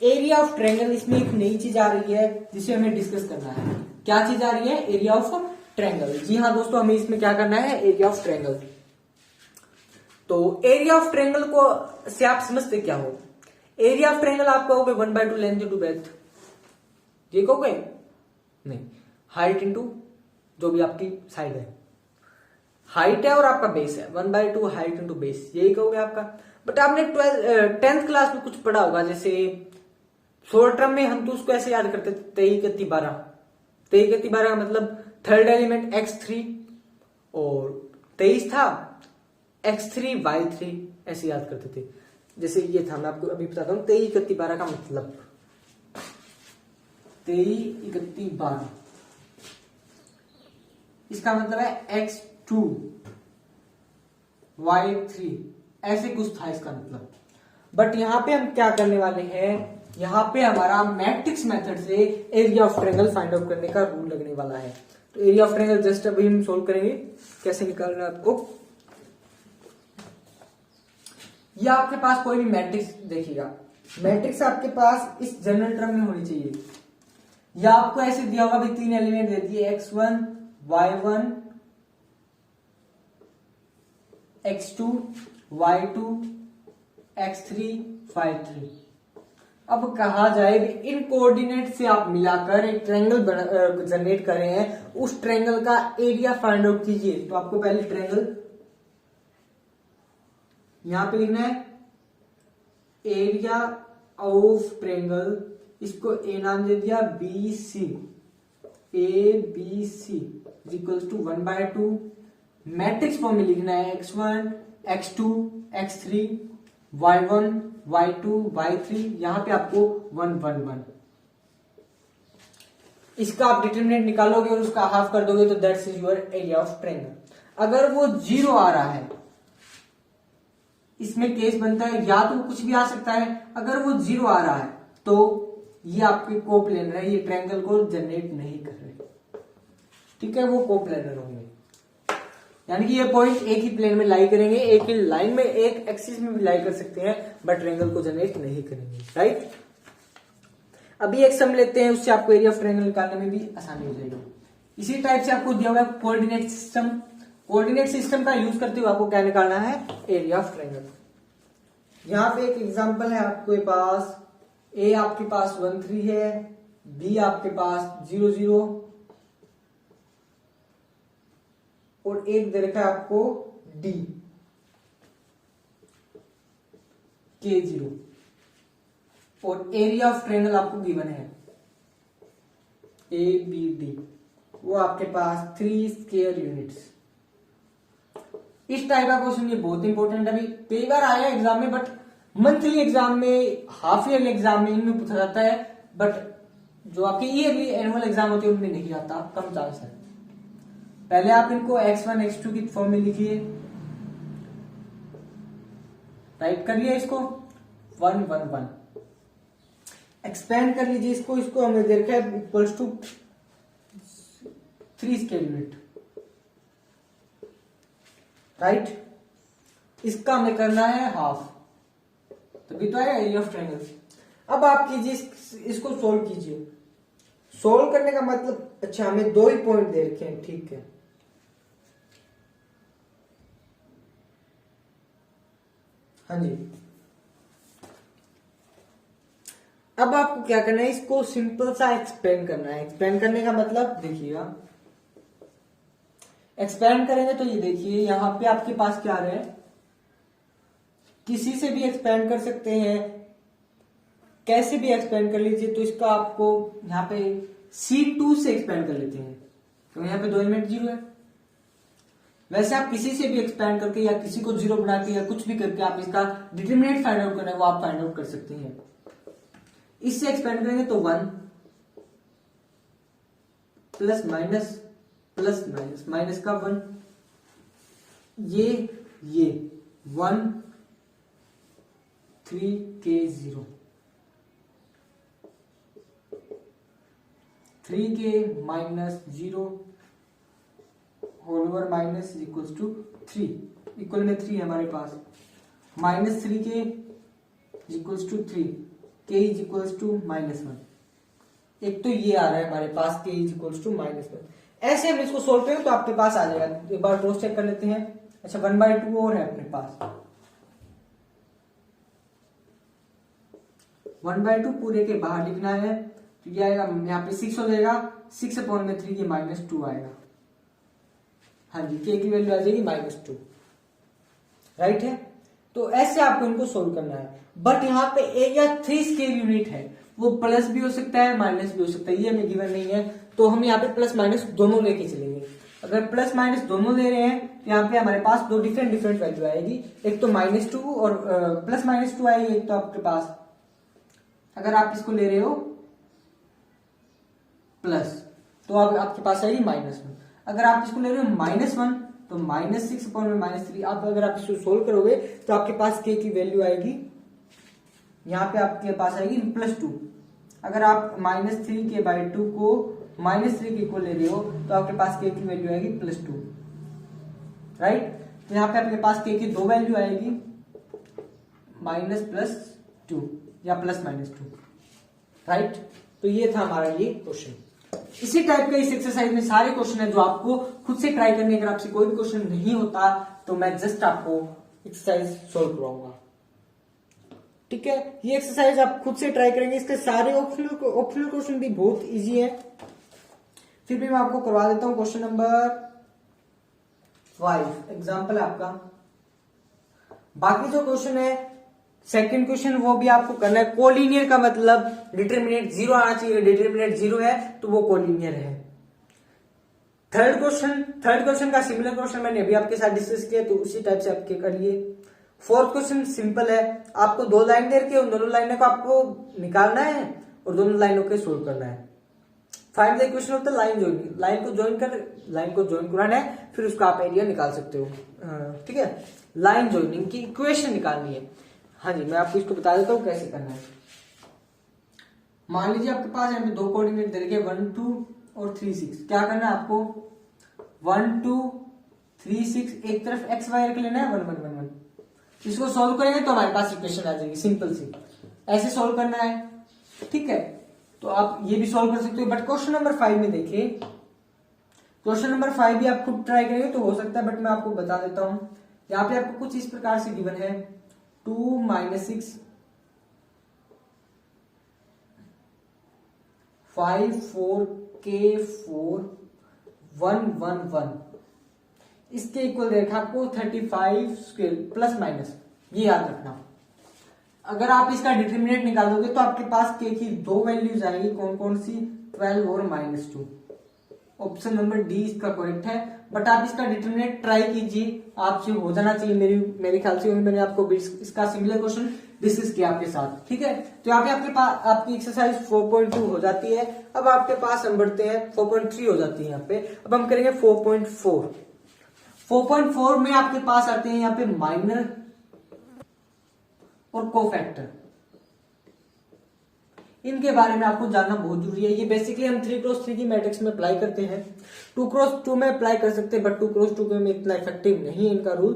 एरिया ऑफ ट्रायंगल, इसमें एक नई चीज आ रही है जिसे हमें डिस्कस करना है। क्या चीज आ रही है, एरिया ऑफ ट्रायंगल। जी हाँ दोस्तों, हमें इसमें क्या करना है, एरिया ऑफ ट्रायंगल। तो एरिया ऑफ ट्रायंगल को से आप समझते क्या हो, एरिया ऑफ ट्रायंगल आप कहोगे 1/2 लेंथ इंटू ब्रेथ, ये कहोगे नहीं, हाइट इंटू जो भी आपकी साइड है, हाइट है और आपका बेस है, 1/2 हाइट इंटू बेस, यही कहोगे आपका। बट आपने 10th क्लास में कुछ पढ़ा होगा, जैसे शॉर्ट टर्म में हम तो उसको ऐसे याद करते थे 23 31 12 का मतलब थर्ड एलिमेंट x3 और 23 था x3 y3, ऐसे याद करते थे। जैसे ये था, मैं आपको अभी बताता हूं 23 31 12 का मतलब 23 31 12, इसका मतलब है x2 y3 ऐसे कुछ था इसका मतलब। बट यहाँ पे हम क्या करने वाले हैं, यहाँ पे हमारा मैट्रिक्स मेथड से area of triangle find out करने का रूल लगने वाला है। तो एरिया ऑफ ट्रायंगल जस्ट अभी हम सोल्व करेंगे। कैसे निकालना है आपको, या आपके पास कोई भी मैट्रिक्स देखिएगा, मैट्रिक्स आपके पास इस जनरल टर्म में होनी चाहिए, या आपको ऐसे दिया होगा भी 3 एलिमेंट दे दिए x1 y1 x2 y2 x3 y3। अब कहा जाए भी इन कोऑर्डिनेट से आप मिलाकर एक ट्रायंगल जनरेट कर रहे हैं, उस ट्रायंगल का एरिया फाइंड आउट कीजिए। तो आपको पहले ट्रायंगल यहां पे लिखना है एरिया ऑफ ट्रायंगल, इसको ए नाम दे दिया B C, A B C equals to 1/2। Matrix form में लिखना है x1 x2 x3 y1 y2 y3, यहां पे आपको 1 1 1। इसका आप डिटरमिनेंट निकालोगे और उसका हाफ कर दोगे तो that's is your area of triangle. अगर वो 0 आ रहा है, इसमें केस बनता है या तो कुछ भी आ सकता है, अगर वो 0 आ रहा है तो ये आपके कोप्लेनर है, ये ट्रायंगल को जनरेट नहीं कर रहे, ठीक है, वो कोप्लेनर होंगे, यानी कि ये पॉइंट एक ही प्लेन में लाई करेंगे, एक ही लाइन में, एक एक्सिस में भी लाई कर सकते हैं, बट ट्रायंगल को जनरेट नहीं करेंगे, राइट। अभी एक सम लेते हैं, उससे आपको एरिया ऑफ ट्रायंगल निकालने में भी आसानी हो जाएगी। इसी टाइप से आपको दिया हुआ है कोऑर्डिनेट सिस्टम, कोऑर्डिनेट सिस्टम का यूज करते हुए आपको क्या निकालना है, एरिया ऑफ ट्रायंगल। यहां पे एक एग्जांपल है आपके पास, ए आपके पास 1 3 है, बी आपके पास 0 0 और एक दे रखा है आपको डी K0 और एरिया ऑफ ट्रायंगल आपको गिवन है ABD, वो आपके पास 3 स्क्वायर यूनिट्स। इस टाइप का क्वेश्चन ये बहुत इंपॉर्टेंट है, अभी कई बार आया एग्जाम में, बट मंथली एग्जाम में, हाफ ईयरली एग्जाम में इनमें पूछा जाता है, बट जो आपके ईयरली एनुअल एग्जाम होते हैं उनमें नहीं आता, कम चांस है। पहले आप इनको x1 x2 की फॉर्म में लिखिए, टाइप कर लिया इसको 1 1 1, एक्सपेंड कर लीजिए इसको हमें दे रखा है equals to 3 square unit, right. इसका हमें करना है हाफ, तभी तो आएगा एरिया ऑफ ट्रायंगल। अब आप कीजिए इसको सोल्व कीजिए। सोल्व करने का मतलब, अच्छा हमें 2 ही पॉइंट दे रखे हैं, ठीक है, हाँ जी। अब आपको क्या करना है, इसको सिंपल सा एक्सपेंड करना है। एक्सपेंड करने का मतलब देखिएगा, एक्सपेंड करेंगे तो ये देखिए यहां पे आपके पास क्या आ रहा है, किसी से भी एक्सपेंड कर सकते हैं, कैसे भी एक्सपेंड कर लीजिए। तो इसका आपको यहाँ पे C2 से एक्सपेंड कर लेते हैं, तो यहाँ पे 2 एलिमेंट 0 है। वैसे आप किसी से भी एक्सपेंड करके या किसी को 0 बना के या कुछ भी करके आप इसका डिटरमिनेंट फाइंड आउट करना है, वो आप फाइंड आउट कर सकते हैं। इससे एक्सपेंड करेंगे तो 1 plus minus plus minus minus का 1, ये 1 3 K0 3K minus 0 whole over minus equals to 3, equal में 3 है हमारे पास, minus 3K equals to 3, K is equals to -1। एक तो ये आ रहा है हमारे पास K इज इक्वल्स टू -1। ऐसे हम इसको सोल्व करें तो आपके पास आ जाएगा। एक बार क्रॉस चेक कर लेते हैं। अच्छा 1/2 और है अपने पास, 1/2 पूरे के बाहर लिखना है तो ये आएगा यहाँ पे 6 हो जाएगा, 6/3 ये -2 आएगा। हाँ जी, K की वैल्यू आ जाएगी -2, राइट है। तो ऐसे आपको इनको सोल्व करना है। बट यहाँ पे एरिया 3 स्क्वायर यूनिट है, वो प्लस भी हो सकता है माइनस भी हो सकता है, ये हमें गिवन नहीं है, तो हम यहाँ पे प्लस माइनस दोनों लेके चलेंगे। अगर प्लस माइनस दोनों ले रहे हैं तो यहाँ पे हमारे पास 2 डिफरेंट वैल्यू आएगी, एक तो -2 और प्लस -2 आएगी, एक तो आपके पास अगर आप इसको ले रहे हो प्लस तो अब आपके पास आएगी -1, अगर आप इसको ले रहे हो -1 तो -6 अपॉन में -3। आप अगर आप इसको सोल्व करोगे तो आपके पास k की वैल्यू आएगी, यहाँ पे आपके पास आएगी +2। अगर आप -3k/2 को -3 को ले रहे हो तो आपके पास k की वैल्यू आएगी +2, राइट। तो यहाँ पे आपके पास k की 2 वैल्यू आएगी, -+2 या +-2, राइट। तो ये था हमारा ये क्वेश्चन। इसी टाइप का इस एक्सरसाइज में सारे क्वेश्चन है जो आपको खुद से ट्राई करने। अगर आपसे कोई भी क्वेश्चन नहीं होता तो मैं जस्ट आपको एक्सरसाइज सोल्व करवाऊंगा, ठीक है। ये एक्सरसाइज आप खुद से ट्राई करेंगे। इसके सारे ऑप्शनल क्वेश्चन भी बहुत इजी है। फिर भी मैं आपको करवा देता हूं क्वेश्चन नंबर 5 एग्जाम्पल है आपका। बाकी जो क्वेश्चन है सेकंड क्वेश्चन वो भी आपको करना है। कोलिनियर का मतलब डिटरमिनेंट 0 आना चाहिए, डिटरमिनेंट 0 है तो वो कोलिनियर है। थर्ड क्वेश्चन का सिमिलर क्वेश्चन मैंने अभी आपके साथ डिस्कस किया, तो उसी टाइप से आपके कर लिए। फोर्थ क्वेश्चन सिंपल है, आपको 2 लाइन दे के उन दोनों लाइनों को आपको निकालना है और दोनों लाइनों के सोल्व करना है। Find the equation of the line joining, line को ज्वाइन कराना है, फिर उसका आप एरिया निकाल सकते हो, ठीक है। लाइन जॉइनिंग की इक्वेशन निकालनी है। हाँ जी, मैं आपको इसको बता देता हूँ कैसे करना है। मान लीजिए आपके पास यहाँ पे 2 कोऑर्डिनेट दे रखे 1 2 और 3 6। क्या करना है आपको 1 2 3 6 एक तरफ एक्स वाई रख लेना है 1 1 1 1। इसको सॉल्व करेंगे तो हमारे पास इक्वेशन आ जाएगी सिंपल सी। ऐसे सॉल्व करना है, ठीक है। तो आप ये भी सॉल्व कर सकते हो। बट क्वेश्चन नंबर 5 में देखिए, क्वेश्चन नंबर 5 भी आप खुद ट्राई करेंगे तो हो सकता है, बट मैं आपको बता देता हूं। यहाँ पे आपको कुछ इस प्रकार से गिवन है 2 - 6 5 4 k 4 1 1 1 इसके इक्वल देखा आपको 35 स्क्वायर प्लस माइनस, ये याद रखना। अगर आप इसका डिटरमिनेंट निकालोगे तो आपके पास k की 2 वैल्यूज आएंगी। कौन कौन सी? 12 और -2। ऑप्शन नंबर डी इसका करेक्ट है। बट आप इसका डिटरमिनेंट ट्राई कीजिए, आपसे हो जाना चाहिए। मेरे ख्याल से मैंने आपको इसका सिमिलर क्वेश्चन डिस्कस किया आपके साथ, ठीक है। तो यहाँ पे आपके पास आपकी एक्सरसाइज 4.2 हो जाती है। अब आपके पास हम बढ़ते हैं 4.3 हो जाती है यहाँ पे। अब हम करेंगे 4.4। 4.4 में आपके पास आते हैं यहाँ पे माइनर और कोफैक्टर। इनके बारे में आपको जानना बहुत जरूरी है। ये बेसिकली हम 3x3 की मैट्रिक्स में अप्लाई करते हैं, 2x2 में अप्लाई कर सकते हैं, बट 2x2 में इतना इफेक्टिव नहीं है इनका रूल।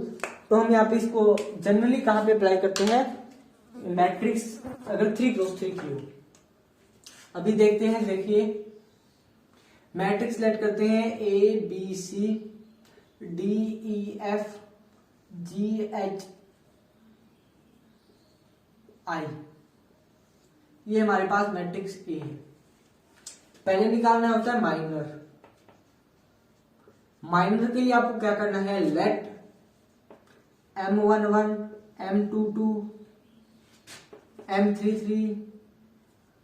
तो हम यहाँ पे इसको जनरली कहां पे अप्लाई करते हैं? मैट्रिक्स अगर 3x3 की हो। अभी देखते हैं, देखिए मैट्रिक्स लेट करते हैं ABC DEF GHI। ये हमारे पास मैट्रिक्स ए है। पहले निकालना होता है माइनर। माइनर के लिए आपको क्या करना है? लेट M11 M22 M33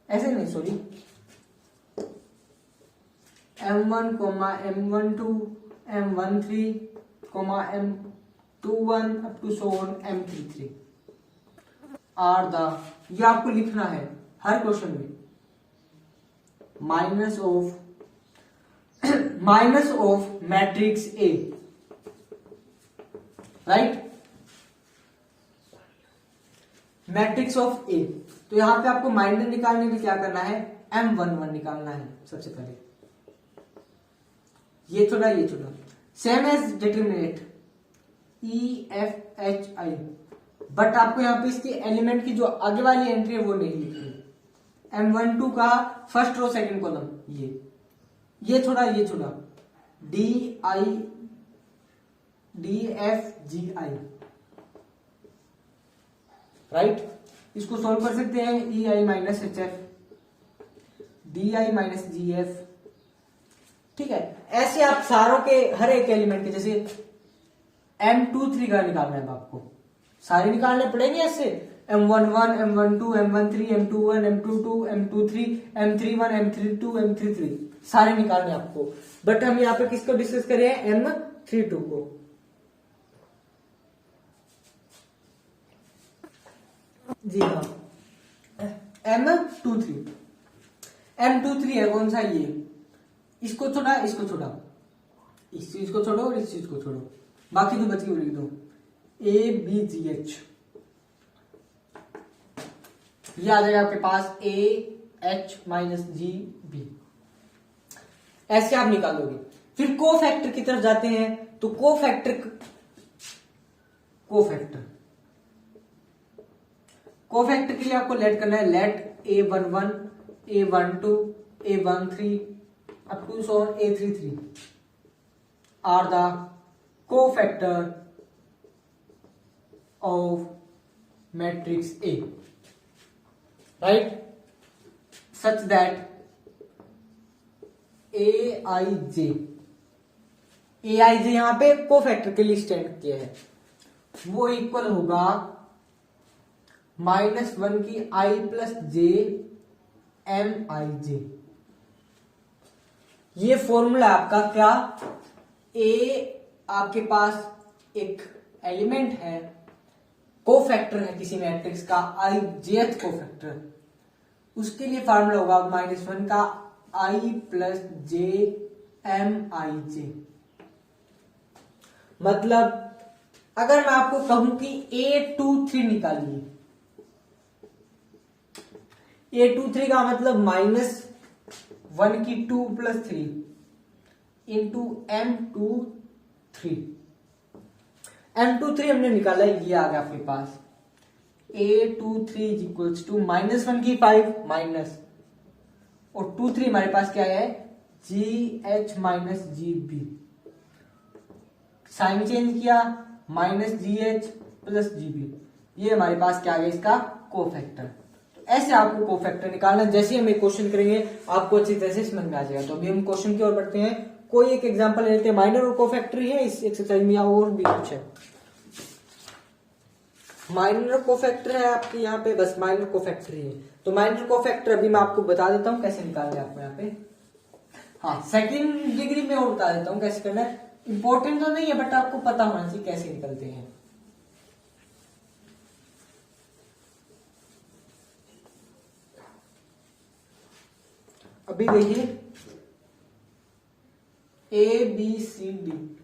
ऐसे नहीं, sorry, M1 M12 M13 M21 up to so on M33 are the, ये आपको लिखना है हर क्वेश्चन में। Minus of matrix A, right, matrix of A. तो यहां पे आपको माइनर निकालने में क्या करना है? M11 निकालना है सबसे पहले। ये छोटा same as determinant EFHI, but आपको यहाँ पे इसकी एलिमेंट की जो आगे वाली एंट्री है वो नहीं लिखनी। M12 का फर्स्ट रो सेकंड कॉलम, ये छोटा DFGI, राइट। इसको सॉल्व कर सकते हैं EI - HF DI - GF, ठीक है। ऐसे आप सारों के हर एक एलिमेंट के, जैसे M23 का निकालना है आपको, सारे निकालने पड़ेंगे ऐसे। M11 M12 M13 M21 M22 M23 M31 M32 M33 सारे निकालने आपको। बट हम यहाँ पे किसको डिस्कस करें? M32 को। जी हाँ, M23 है। कौन सा? ये। इसको छोड़ा इस चीज को छोड़ो और इस चीज को छोड़ो, बाकी तो बची हुई लिख दो, ए बी जी एच, ये आ जाएगा आपके पास A H minus G B. ऐसे आप निकालोगे। फिर कोफैक्टर की तरफ जाते हैं, तो कोफैक्टर के लिए आपको लेट करना है, late A11, A12, A13 up to so on A33 are the cofactor of matrix A, right, such that aij यहां पे कोफैक्टर के लिए स्टैंड किया है, वो इक्वल होगा -1 की i plus J M I जे। ये फॉर्मूला आपका क्या, ए आपके पास एक एलिमेंट है, कोफैक्टर है किसी मैट्रिक्स का, आई जेथ कोफैक्टर, उसके लिए फॉर्मूला होगा -1 का i plus J M I जे। मतलब अगर मैं आपको कहूं कि A23 निकालिए, A23 का मतलब -1 की 2 प्लस 3 इंटू M23 हमने निकाला, ये आ गया आपके पास A23 इज इक्वल्स टू -1 की 5 माइनस और 23 हमारे पास क्या है, GH minus GB, sine change किया, -GH प्लस GB, ये हमारे पास क्या आ गया इसका कोफैक्टर। ऐसे आपको कोफैक्टर निकालना, जैसे हम एक क्वेश्चन करेंगे आपको अच्छी तरह से समझ में आ जाएगा। तो अभी हम क्वेश्चन की ओर बढ़ते हैं, कोई एक एग्जांपल लेते हैं, माइनर और कोफैक्टर ही है इस एक्सरसाइज में या और भी कुछ है। माइनर कोफैक्टर है आपके यहाँ पे, बस माइनर कोफैक्टर ही है। तो माइनर कोफैक्टर अभी मैं आपको बता देता हूँ कैसे निकालना है आपको यहाँ पे, हाँ सेकेंड डिग्री में और बता देता हूँ कैसे करना है, इंपॉर्टेंट तो नहीं है बट आपको पता होना चाहिए कैसे निकलते हैं। अभी देखिए ए बी सी डी,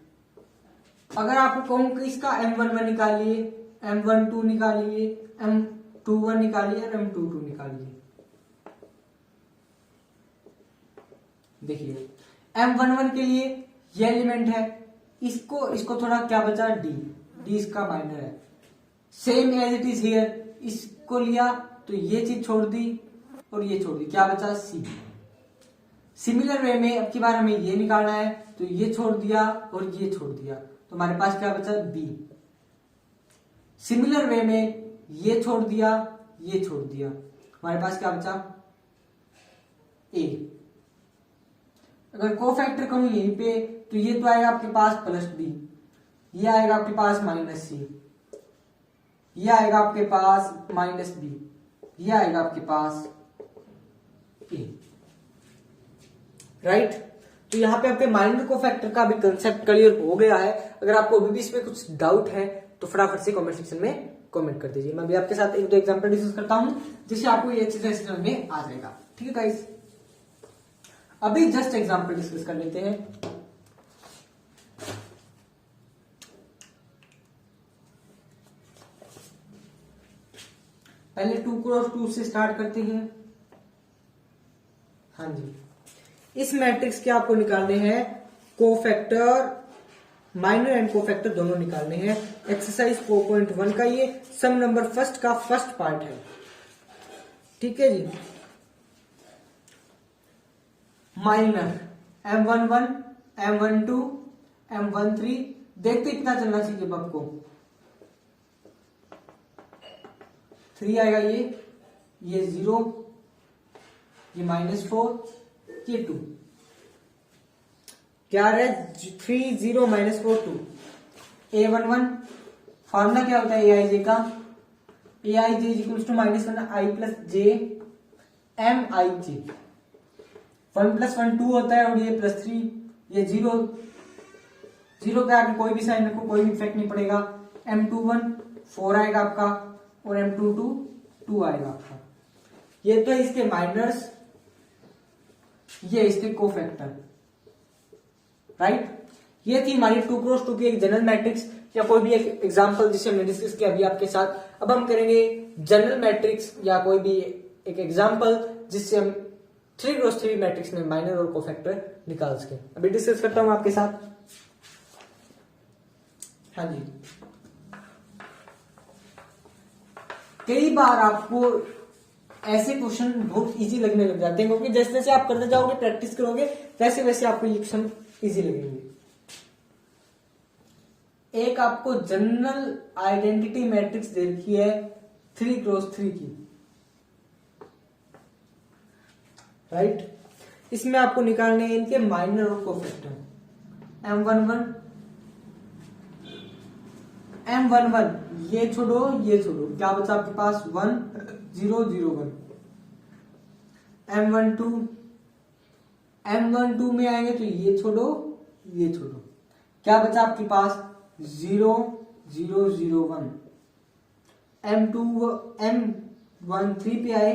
अगर आपको कहूं कि इसका M11 निकालिए, M12 निकालिए, M21 निकालिए और M22 निकालिए, देखिए M11 के लिए ये एलिमेंट है, इसको थोड़ा क्या बचा, डी इसका माइनर है, same as it is here, इसको लिया तो ये चीज छोड़ दी और ये छोड़ दी, क्या बचा सी। सिमिलर वे में अब की बार हमें ये निकालना है, तो ये छोड़ दिया और ये छोड़ दिया, तो हमारे पास क्या बचा बी। सिमिलर वे में ये छोड़ दिया, ये छोड़ दिया, हमारे पास क्या बचा ए। अगर कोफैक्टर कहूं यहीं पे, तो ये तो आएगा आपके पास प्लस बी, ये आएगा आपके पास माइनस सी, ये आएगा आपके पास माइनस बी, ये आएगा आपके पास ए, राइट। तो यहाँ पे आपके माइनर कोफैक्टर का भी कंसेप्ट क्लियर हो गया है। अगर आपको अभी भी इसमें कुछ डाउट है तो फटाफट से कमेंट सेक्शन में कमेंट कर दीजिए, मैं भी आपके साथ एक दो एग्जांपल डिस्कस करता हूं जिससे आपको ये अच्छी तरह से समझ में आ जाएगा। ठीक है गाइस, अभी जस्ट एग्जांपल डिस्कस कर लेते हैं। पहले 2x2 से स्टार्ट करते हैं। हाँ जी, इस मैट्रिक्स के आपको निकालने हैं कोफैक्टर, माइनर एंड कोफैक्टर दोनों निकालने हैं। एक्सरसाइज 4.1 का ये सम नंबर फर्स्ट का फर्स्ट पार्ट है। ठीक है जी, माइनर M11, M12, M13, देखते कितना चलना चाहिए अब आपको, 3 आएगा, ये 0, ये -4, ये 2, क्या है 3 0 -4 2। A11 फॉर्मूला क्या होता है AIJ का, AIJ equals to -1 I plus J M I J. 1 + 1 2 होता है और ये +3, ये 0 के आगे कोई भी साइन रखो कोई भी इफेक्ट नहीं पड़ेगा। M21 4 आएगा आपका और M22 2 आएगा आपका। ये तो इसके माइनर्स, ये इसके कोफैक्टर, राइट। ये थी हमारी 2x2 की एक जनरल मैट्रिक्स या कोई भी एक एग्जांपल जिसे हमने डिस्कस किया अभी आपके साथ। अब हम करेंगे जनरल मैट्रिक्स या कोई भी एक एग्जांपल जिससे हम 3x3 मैट्रिक्स में माइनर और कोफैक्टर निकाल सके। अभी डिस्कस करता हूं आपके साथ। हाँ जी, कई बार आपको ऐसे क्वेश्चन बहुत इजी लगने लग जाते हैं क्योंकि जैसे जैसे आप करते जाओगे, प्रैक्टिस करोगे, वैसे वैसे आपको क्वेश्चन इजी लगेंगे। एक आपको जनरल आइडेंटिटी मैट्रिक्स दे रखी है 3x3 की, राइट। इसमें आपको निकालने हैं इनके माइनर और कोफैक्टर। M11 ये छोड़ो, ये छोड़ो, क्या बचा आपके पास 1 0 0 1। M12 में आएंगे तो ये छोड़ो, ये छोड़ो, क्या बचा आपके पास 0 0 0 1। M13 पे आए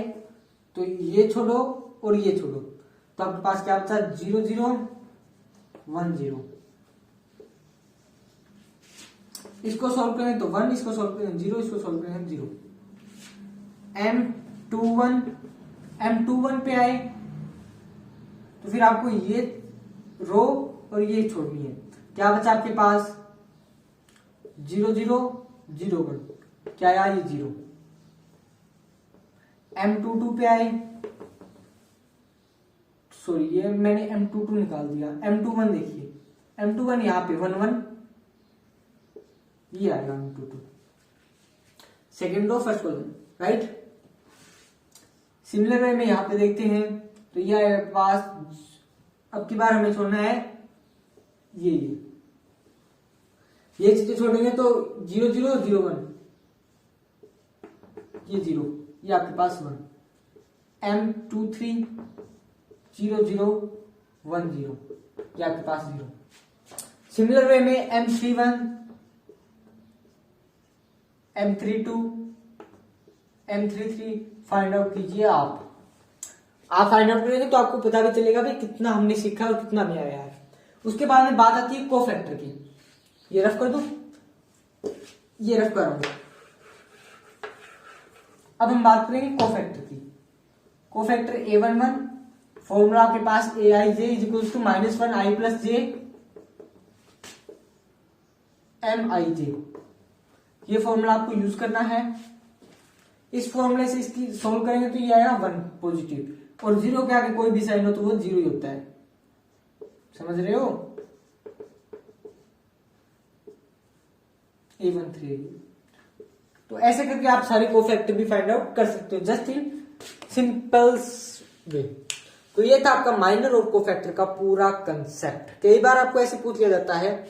तो ये छोड़ो और ये छोड़ो, तो आपके पास क्या बचा 0 0 1 0। इसको सॉल्व करें तो 1, इसको सॉल्व करें 0, इसको सॉल्व करें 0। M21 पे आए तो फिर आपको ये रो और ये छोड़नी है, क्या बचा आपके पास 0 0 0 1, क्या आया ये 0। M22 पे आए, सॉरी ये मैंने M22 निकाल दिया। M21 देखिए, M21 यहां पे 1 1, ये आएगा M22, second row first column, right. Similar way में यहां पे देखते हैं तो ये आएगा पास, अब की बार हमें छोड़ना है ये चीजें छोड़ेंगे तो 0 0 0 1, ये 0, ये आपके पास 1। M23 0 0 1 0, ये आपके पास 0। सिमिलर वे में M31 M32 M33 find out कीजिए। आप फाइंड आउट करेंगे तो आपको पता भी चलेगा भाई कितना हमने सीखा और कितना नहीं आया है। उसके बाद में बात आती है कोफैक्टर की। ये रफ कर दो, ये रफ कर रहा हूं। अब हम बात करेंगे कोफैक्टर की। कोफैक्टर A11 फॉर्मूला आपके पास aij is equal to -1 i plus j mij, ये फॉर्मूला आपको यूज करना है। इस फॉर्मूले से इसकी सोल्व करेंगे तो ये आएगा 1 पॉजिटिव, और 0 के आगे कोई भी साइन हो तो वो 0 ही होता है, समझ रहे हो। A13, तो ऐसे करके आप सारे कोफैक्टर भी फाइंड आउट कर सकते हो जस्ट इन सिंपल वे। तो ये था आपका माइनर और कोफैक्टर का पूरा कंसेप्ट। कई बार आपको ऐसे पूछ लिया जाता है,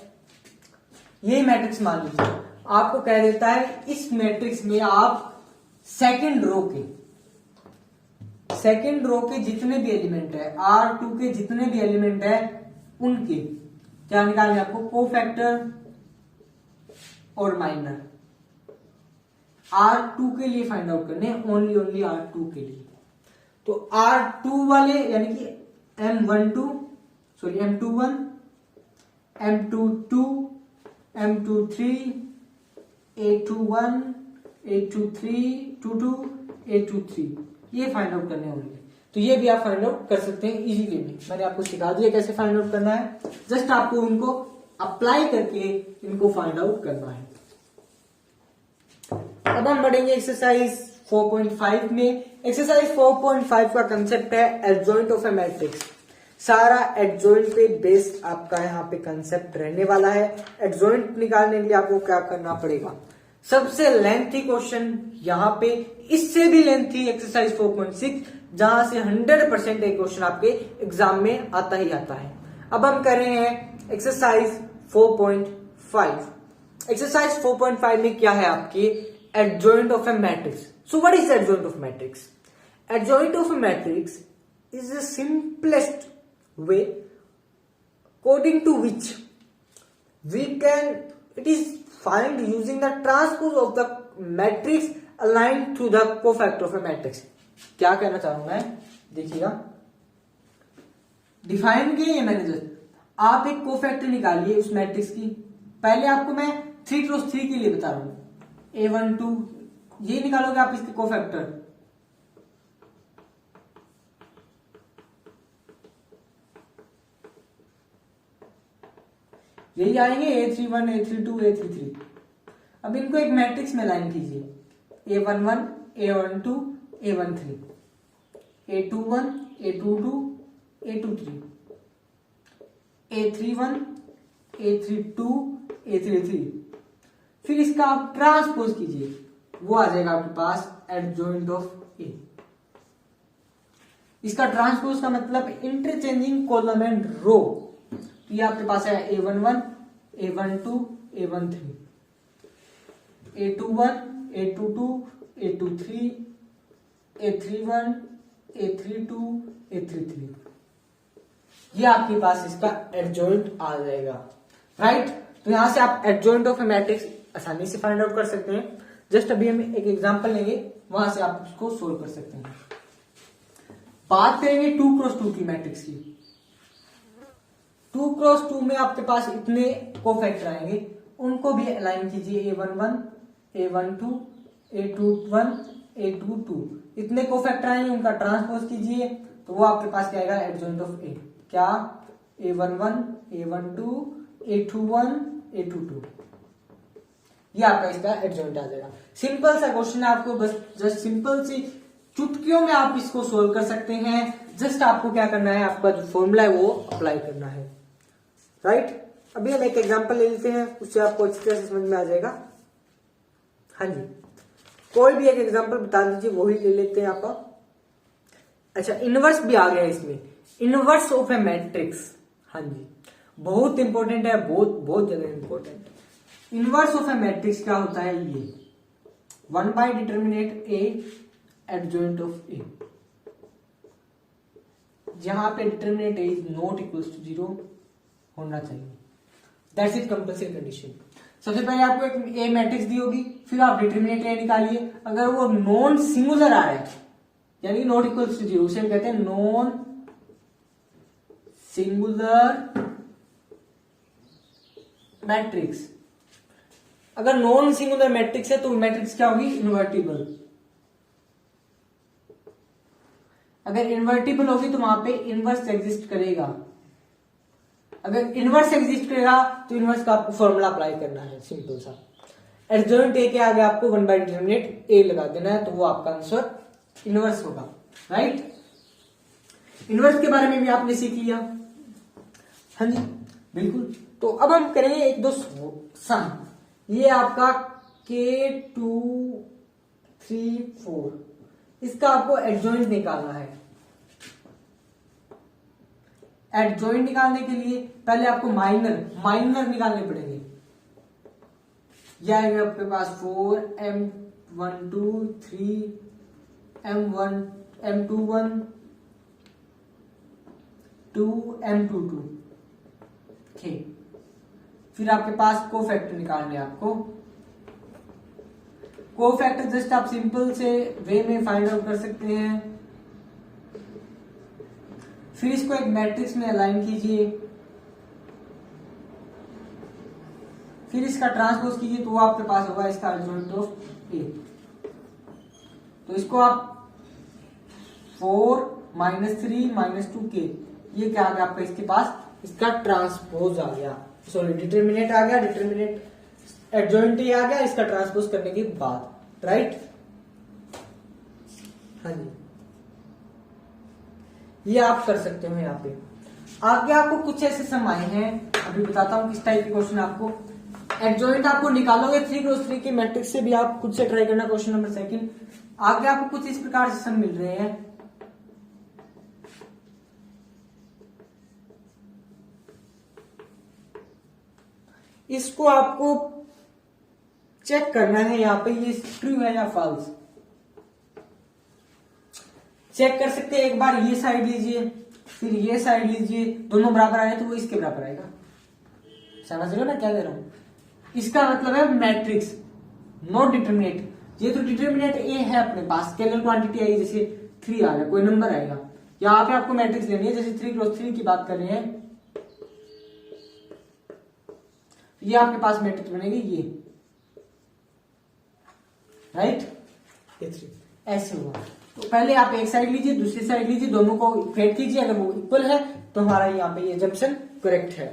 ये मैट्रिक्स मान लीजिए, आपको कह देता है इस मैट्रिक्स में आप सेकंड रो के जितने भी एलिमेंट है, R2 के जितने भी एलिमेंट है उनके क्या निकालने आपको, कोफैक्टर और माइनर। R2 के लिए फाइंड आउट करने, ओनली R2 के लिए। तो R2 वाले यानी कि M21, M22, M23, A21, A23, 22, A23, ये फाइंड आउट करने होंगे। तो ये भी आप फाइंड आउट कर सकते हैं इजी वे में। मैंने आपको सिखा दिया कैसे फाइंड आउट करना है, जस्ट आपको उनको अप्लाई करके इनको फाइंड आउट करना है। अब हम बढ़ेंगे एक्सरसाइज 4.5 में। एक्सरसाइज 4.5 का कंसेप्ट है एडजॉइंट ऑफ ए मैट्रिक्स। सारा एडजॉइंट पे बेस्ड आपका यहाँ पे कंसेप्ट रहने वाला है। एडजॉइंट निकालने के लिए आपको क्या करना पड़ेगा, सबसे लेंथी क्वेश्चन यहाँ पे, इससे भी लेंथी एक्सरसाइज 4.6, जहां से 100% एक क्वेश्चन आपके एग्जाम में आता ही आता है। अब हम कर रहे हैं एक्सरसाइज 4.5। एक्सरसाइज 4.5 में क्या है आपकी, adjoint of a matrix. So what is adjoint of matrix? Adjoint of a matrix is the simplest way according to which it is find using the transpose of the matrix aligned to the cofactor of a matrix. क्या कहना चाह रहा हूं मैं, देखिएगा, define किया ये मैंने जस्ट आप एक कोफैक्टर निकालिए उस मैट्रिक्स की। पहले आपको मैं 3x3 के लिए बता रहा हूं, A12 ये निकालोगे आप इसके कोफैक्टर। यही आएंगे A31, A32, A33। अब इनको एक मैट्रिक्स में लाइन कीजिए, A11, A12, A13, A21, A22, A23, A31, A32, A33। फिर इसका आप ट्रांसपोज कीजिए, वो आ जाएगा आपके पास एडजॉइंट ऑफ ए। इसका ट्रांसपोज का मतलब इंटरचेंजिंग कॉलम एंड रो। ये आपके पास है A11, A12, A13, A21, A22, A23, A31, A32, A33। ये आपके पास इसका एडजॉइंट आ जाएगा, राइट। तो यहां से आप एडजॉइंट ऑफ ए मैट्रिक्स आसानी से फाइंड आउट कर सकते हैं। जस्ट अभी हम एक एग्जांपल लेंगे, वहां से आप उसको सोल्व कर सकते हैं। बात करेंगे 2x2 की मैट्रिक्स की। 2x2 में आपके पास इतने कोफैक्टर आएंगे, उनको भी अलाइन कीजिए, A11, A12, A21, A22। इतने कोफैक्टर आएंगे, उनका ट्रांसपोज कीजिए, तो वो आपके पास क्या आएगा एडजॉइंट ऑफ ए। क्या? A11, A12, A21, A22। ये आपका इसका एडजॉइंट आ जाएगा। सिंपल सा क्वेश्चन है, आपको बस जस्ट सिंपल सी चुटकियों में आप इसको सोल्व कर सकते हैं। जस्ट आपको क्या करना है, आपका जो फॉर्मूला है वो अप्लाई करना है, राइट। अभी हम एक एग्जांपल ले लेते हैं, उससे आपको अच्छी तरह से समझ में आ जाएगा। हाँ जी, कोई भी एक एग्जांपल बता दीजिए, वही ले लेते हैं आप। अच्छा, इनवर्स भी आ गया इसमें, इनवर्स ऑफ ए मैट्रिक्स। हाँ जी, बहुत इंपॉर्टेंट है, बहुत ज्यादा important. Inverse of A matrix क्या होता है? ये 1 by determinant A adjoint of A. जहां पे determinant A is not equals to 0 होना चाहिए, दैट्स इट कंपल्सरी कंडीशन। सबसे पहले आपको एक ए मैट्रिक्स दी होगी, फिर आप डिटर्मिनेट ए निकालिए। अगर वो नॉन सिंगुलर आ रहा है, यानी नॉट इक्वल्स टू 0, उसे हम कहते हैं नॉन सिंगुलर मैट्रिक्स। अगर नॉन सिंगुलर मैट्रिक्स है तो मैट्रिक्स क्या होगी? इन्वर्टिबल। अगर इन्वर्टिबल होगी तो वहां पे इनवर्स एग्जिस्ट करेगा। अगर इनवर्स एग्जिस्ट करेगा तो इनवर्स का आपको फॉर्मूला अप्लाई करना है, सिंपल सा। एडजॉइंट ए के आगे आपको 1 बाय डिटर्मिनेट ए लगा देना है, तो वो आपका आंसर इनवर्स होगा, राइट। इनवर्स के बारे में भी आपने सीख लिया। हाँ जी, बिल्कुल। तो अब हम करेंगे एक दो सम। ये आपका K2, 3, 4, इसका आपको एडजॉइंट निकालना है। एडजॉइंट निकालने के लिए पहले आपको माइनर निकालने पड़ेंगे। यह आएगा आपके पास 4, M12, 3, M1, M21, 2, M22। ठीक, फिर आपके पास कोफैक्टर निकालने हैं आपको। कोफैक्टर जस्ट आप सिंपल से वे में फाइंड आउट कर सकते हैं। फिर इसको एक मैट्रिक्स में अलाइन कीजिए, फिर इसका ट्रांसपोज कीजिए, तो वो आपके पास होगा इसका एडजॉइंट ऑफ ए। तो इसको आप 4 -3 -2k, ये क्या आ गया आपका इसके पास? इसका ट्रांसपोज आ गया, सॉरी डिटर्मिनेट आ गया, डिटर्मिनेट एडजॉइंट ही आ गया इसका ट्रांसपोज करने के बाद, राइट। हाँ जी, ये आप कर सकते हो। यहाँ पे आगे आपको कुछ ऐसे सम आए हैं, अभी बताता हूं किस टाइप के क्वेश्चन। आपको एडजॉइंट आपको निकालोगे 3x3 की मैट्रिक्स से भी, आप खुद से ट्राई करना। क्वेश्चन नंबर 2 आगे आपको कुछ इस प्रकार से सम मिल रहे हैं। इसको आपको चेक करना है यहाँ पे, ये ट्रू है या फॉल्स। चेक कर सकते हैं एक बार, ये साइड लीजिए फिर ये साइड लीजिए, दोनों बराबर आए तो वो इसके बराबर आएगा। समझ रहे हो ना क्या दे रहा हूं? इसका मतलब है मैट्रिक्स नॉट डिटर्मिनेट। ये तो डिटर्मिनेट ए है अपने पास, स्केलर क्वांटिटी आई, जैसे 3 आ गया, कोई नंबर आएगा। यहाँ पे आपको मैट्रिक्स लेनी है, जैसे 3x3 की बात कर रहे हैं, ये आपके पास मैट्रिक्स बनेगी ये, राइट, ये 3 ऐसे हुआ। तो पहले आप एक साइड लीजिए, दूसरी साइड लीजिए, दोनों को फेड कीजिए, अगर वो इक्वल है तो हमारा यहाँ पे ये जंक्शन करेक्ट है।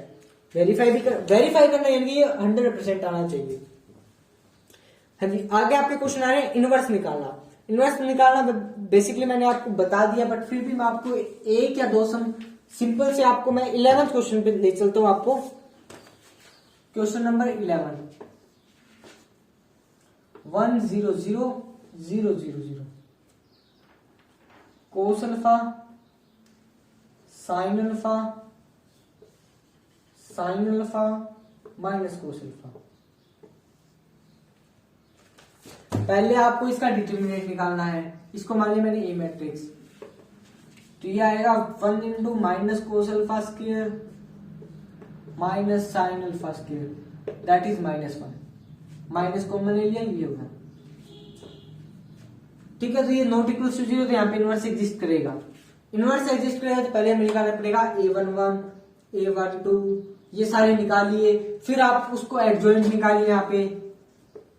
वेरीफाई करना यानी ये 100% आना चाहिए। हाँ जी, आगे आपके क्वेश्चन आ रहे हैं इनवर्स निकालना। इनवर्स निकालना बेसिकली मैंने आपको बता दिया, बट फिर भी मैं आपको एक या दो सम सिंपल से आपको मैं 11th क्वेश्चन पे ले चलता हूं आपको। Question number 11, 1 0 0 0 0 0 cos alpha sine alpha minus cos alpha. पहले आपको इसका डिटर्मिनेंट निकालना है। इसको मान लिया मैंने ए मैट्रिक्स, तो ये आएगा 1 into minus cos alpha square minus sine alpha square, that is -1। Minus common ले लिया, ये होगा, ठीक है। तो ये नॉट इक्वल टू 0, तो यहाँ पे इनवर्स एग्जिस्ट करेगा। इनवर्स एग्जिस्ट करेगा तो पहले हमें निकालना पड़ेगा a11 a12, ये सारे निकालिए। फिर आप उसको एडजॉइंट निकालिए, यहाँ पे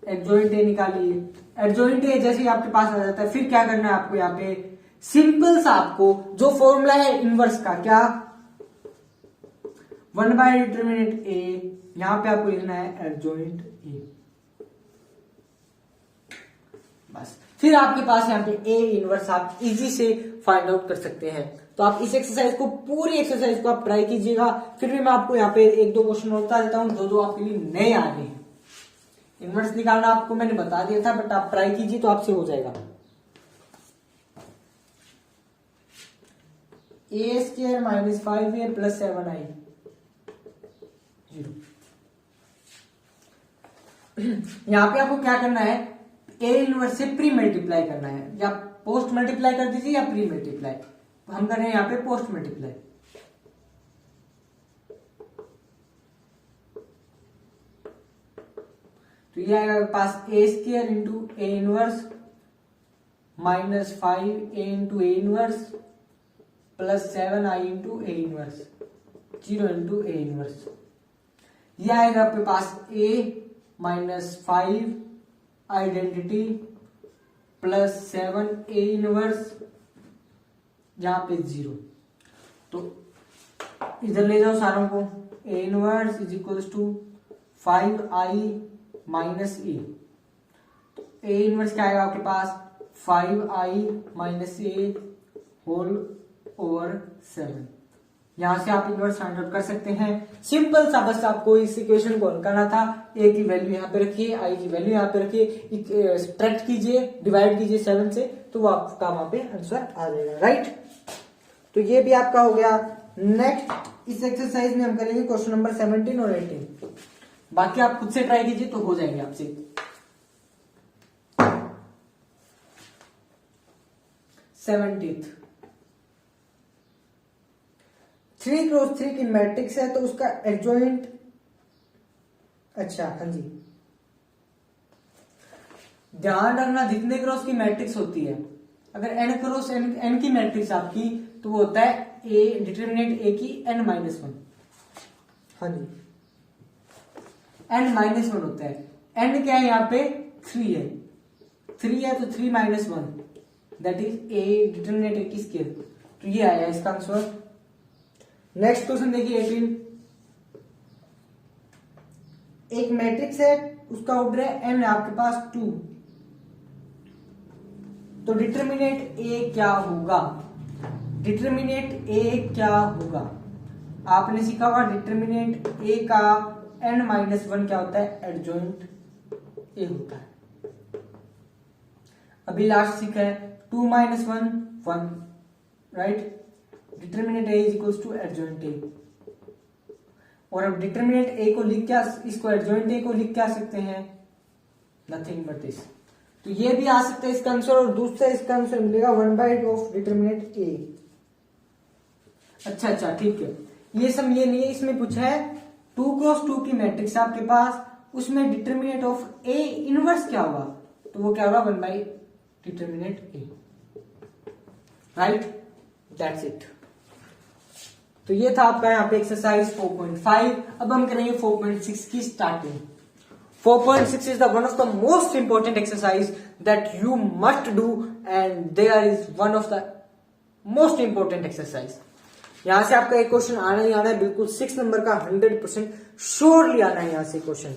एडजॉइंट ए निकालिए। एडजॉइंट ए जैसे ही आपके पास आ जाता है, फिर क्या करना है आपको, यहाँ पे सिंपल सा आपको जो फॉर्मूला है इनवर्स का, क्या 1/डिटर्मिनेंट ए, यहां पे आपको लिखना है एडजॉइंट ए, बस। फिर आपके पास यहाँ पे ए इनवर्स आप इजी से फाइंड आउट कर सकते हैं। तो आप इस एक्सरसाइज को, पूरी एक्सरसाइज को आप ट्राई कीजिएगा। फिर भी मैं आपको यहाँ पे एक दो क्वेश्चन और बता देता हूँ जो आपके लिए नए आ रहे हैं। इनवर्स निकालना आपको मैंने बता दिया था, बट आप ट्राई कीजिए तो आपसे हो जाएगा। a² - 5a + 7i 0। यहां पे आपको क्या करना है, ए इनवर्स से प्री मल्टीप्लाई करना है, या पोस्ट मल्टीप्लाई कर दीजिए या प्री मल्टीप्लाई। हम कर रहे हैं यहाँ पे पोस्ट मल्टीप्लाई। तो ये आएगा पास a² into A inverse -5a into A inverse plus 7i into A inverse 0 into A inverse. ये आएगा आपके पास a -5 identity plus 7a inverse, जहां पे 0। तो इधर ले जाओ सारों को, a inverse is equals to 5i minus A. तो ए इनवर्स क्या आएगा आपके पास, 5i - a होल ओवर 7। यहां से आप इनवर्स फाइंड आउट कर सकते हैं। सिंपल सा, बस आपको इस इक्वेशन को हल करना था। ए की वैल्यू यहाँ पे रखिए, आई की वैल्यू यहाँ पे रखिए, सब्ट्रैक्ट कीजिए, डिवाइड कीजिए 7 से, तो वो आपका वहां पे आंसर आ जाएगा, राइट। तो ये भी आपका हो गया। नेक्स्ट इस एक्सरसाइज में हम करेंगे क्वेश्चन नंबर 17 और 18। बाकी आप खुद से ट्राई कीजिए तो हो जाएंगे आपसे। 17th 3x3 की मैट्रिक्स है, तो उसका एडजॉइंट, अच्छा हाँ जी, ध्यान रखना जितने क्रॉस की मैट्रिक्स होती है, अगर n क्रॉस n की मैट्रिक्स आपकी, तो वो होता है a डिटर्मिनेंट a की n-1। हाँ जी, n-1 होता है। n क्या है यहाँ पे, 3 है, 3 है तो 3 - 1, that is a determinant a की स्केल। तो ये आया इसका आंसर। नेक्स्ट क्वेश्चन देखिए 18। एक मैट्रिक्स है, उसका ऑर्डर है n, आपके पास 2, तो डिटर्मिनेंट a क्या होगा, डिटर्मिनेंट a क्या होगा। आपने सीखा होगा डिटर्मिनेंट a का n-1 क्या होता है, एडजॉइंट a होता है। अभी लास्ट सीखा है 2 - 1 1, right. Determinant a is equals to adjoint a। और अब डिटर्मिनेंट a को लिख क्या, इसको एडजॉइंट a को लिख क्या सकते हैं, नथिंग बट दिस। तो ये भी आ सकता है इसका आंसर, और दूसरा इसका आंसर मिलेगा 1/2 ऑफ डिटर्मिनेंट a। अच्छा ठीक है, ये सब ये नहीं है, इसमें पूछा है 2x2 की मैट्रिक्स आपके पास, उसमें डिटर्मिनेंट ऑफ a इनवर्स क्या होगा, तो वो क्या होगा 1/, determinant a, right, that's it. तो ये था आपका यहाँ पे एक्सरसाइज 4.5। अब हम करेंगे 4.6 की starting. 4.6 is the one of the most important exercise that you must do and there is one of the most important exercise। यहां से आपका एक क्वेश्चन आना ही आना है, बिल्कुल 6 नंबर का 100% श्योरली आना है यहां से क्वेश्चन।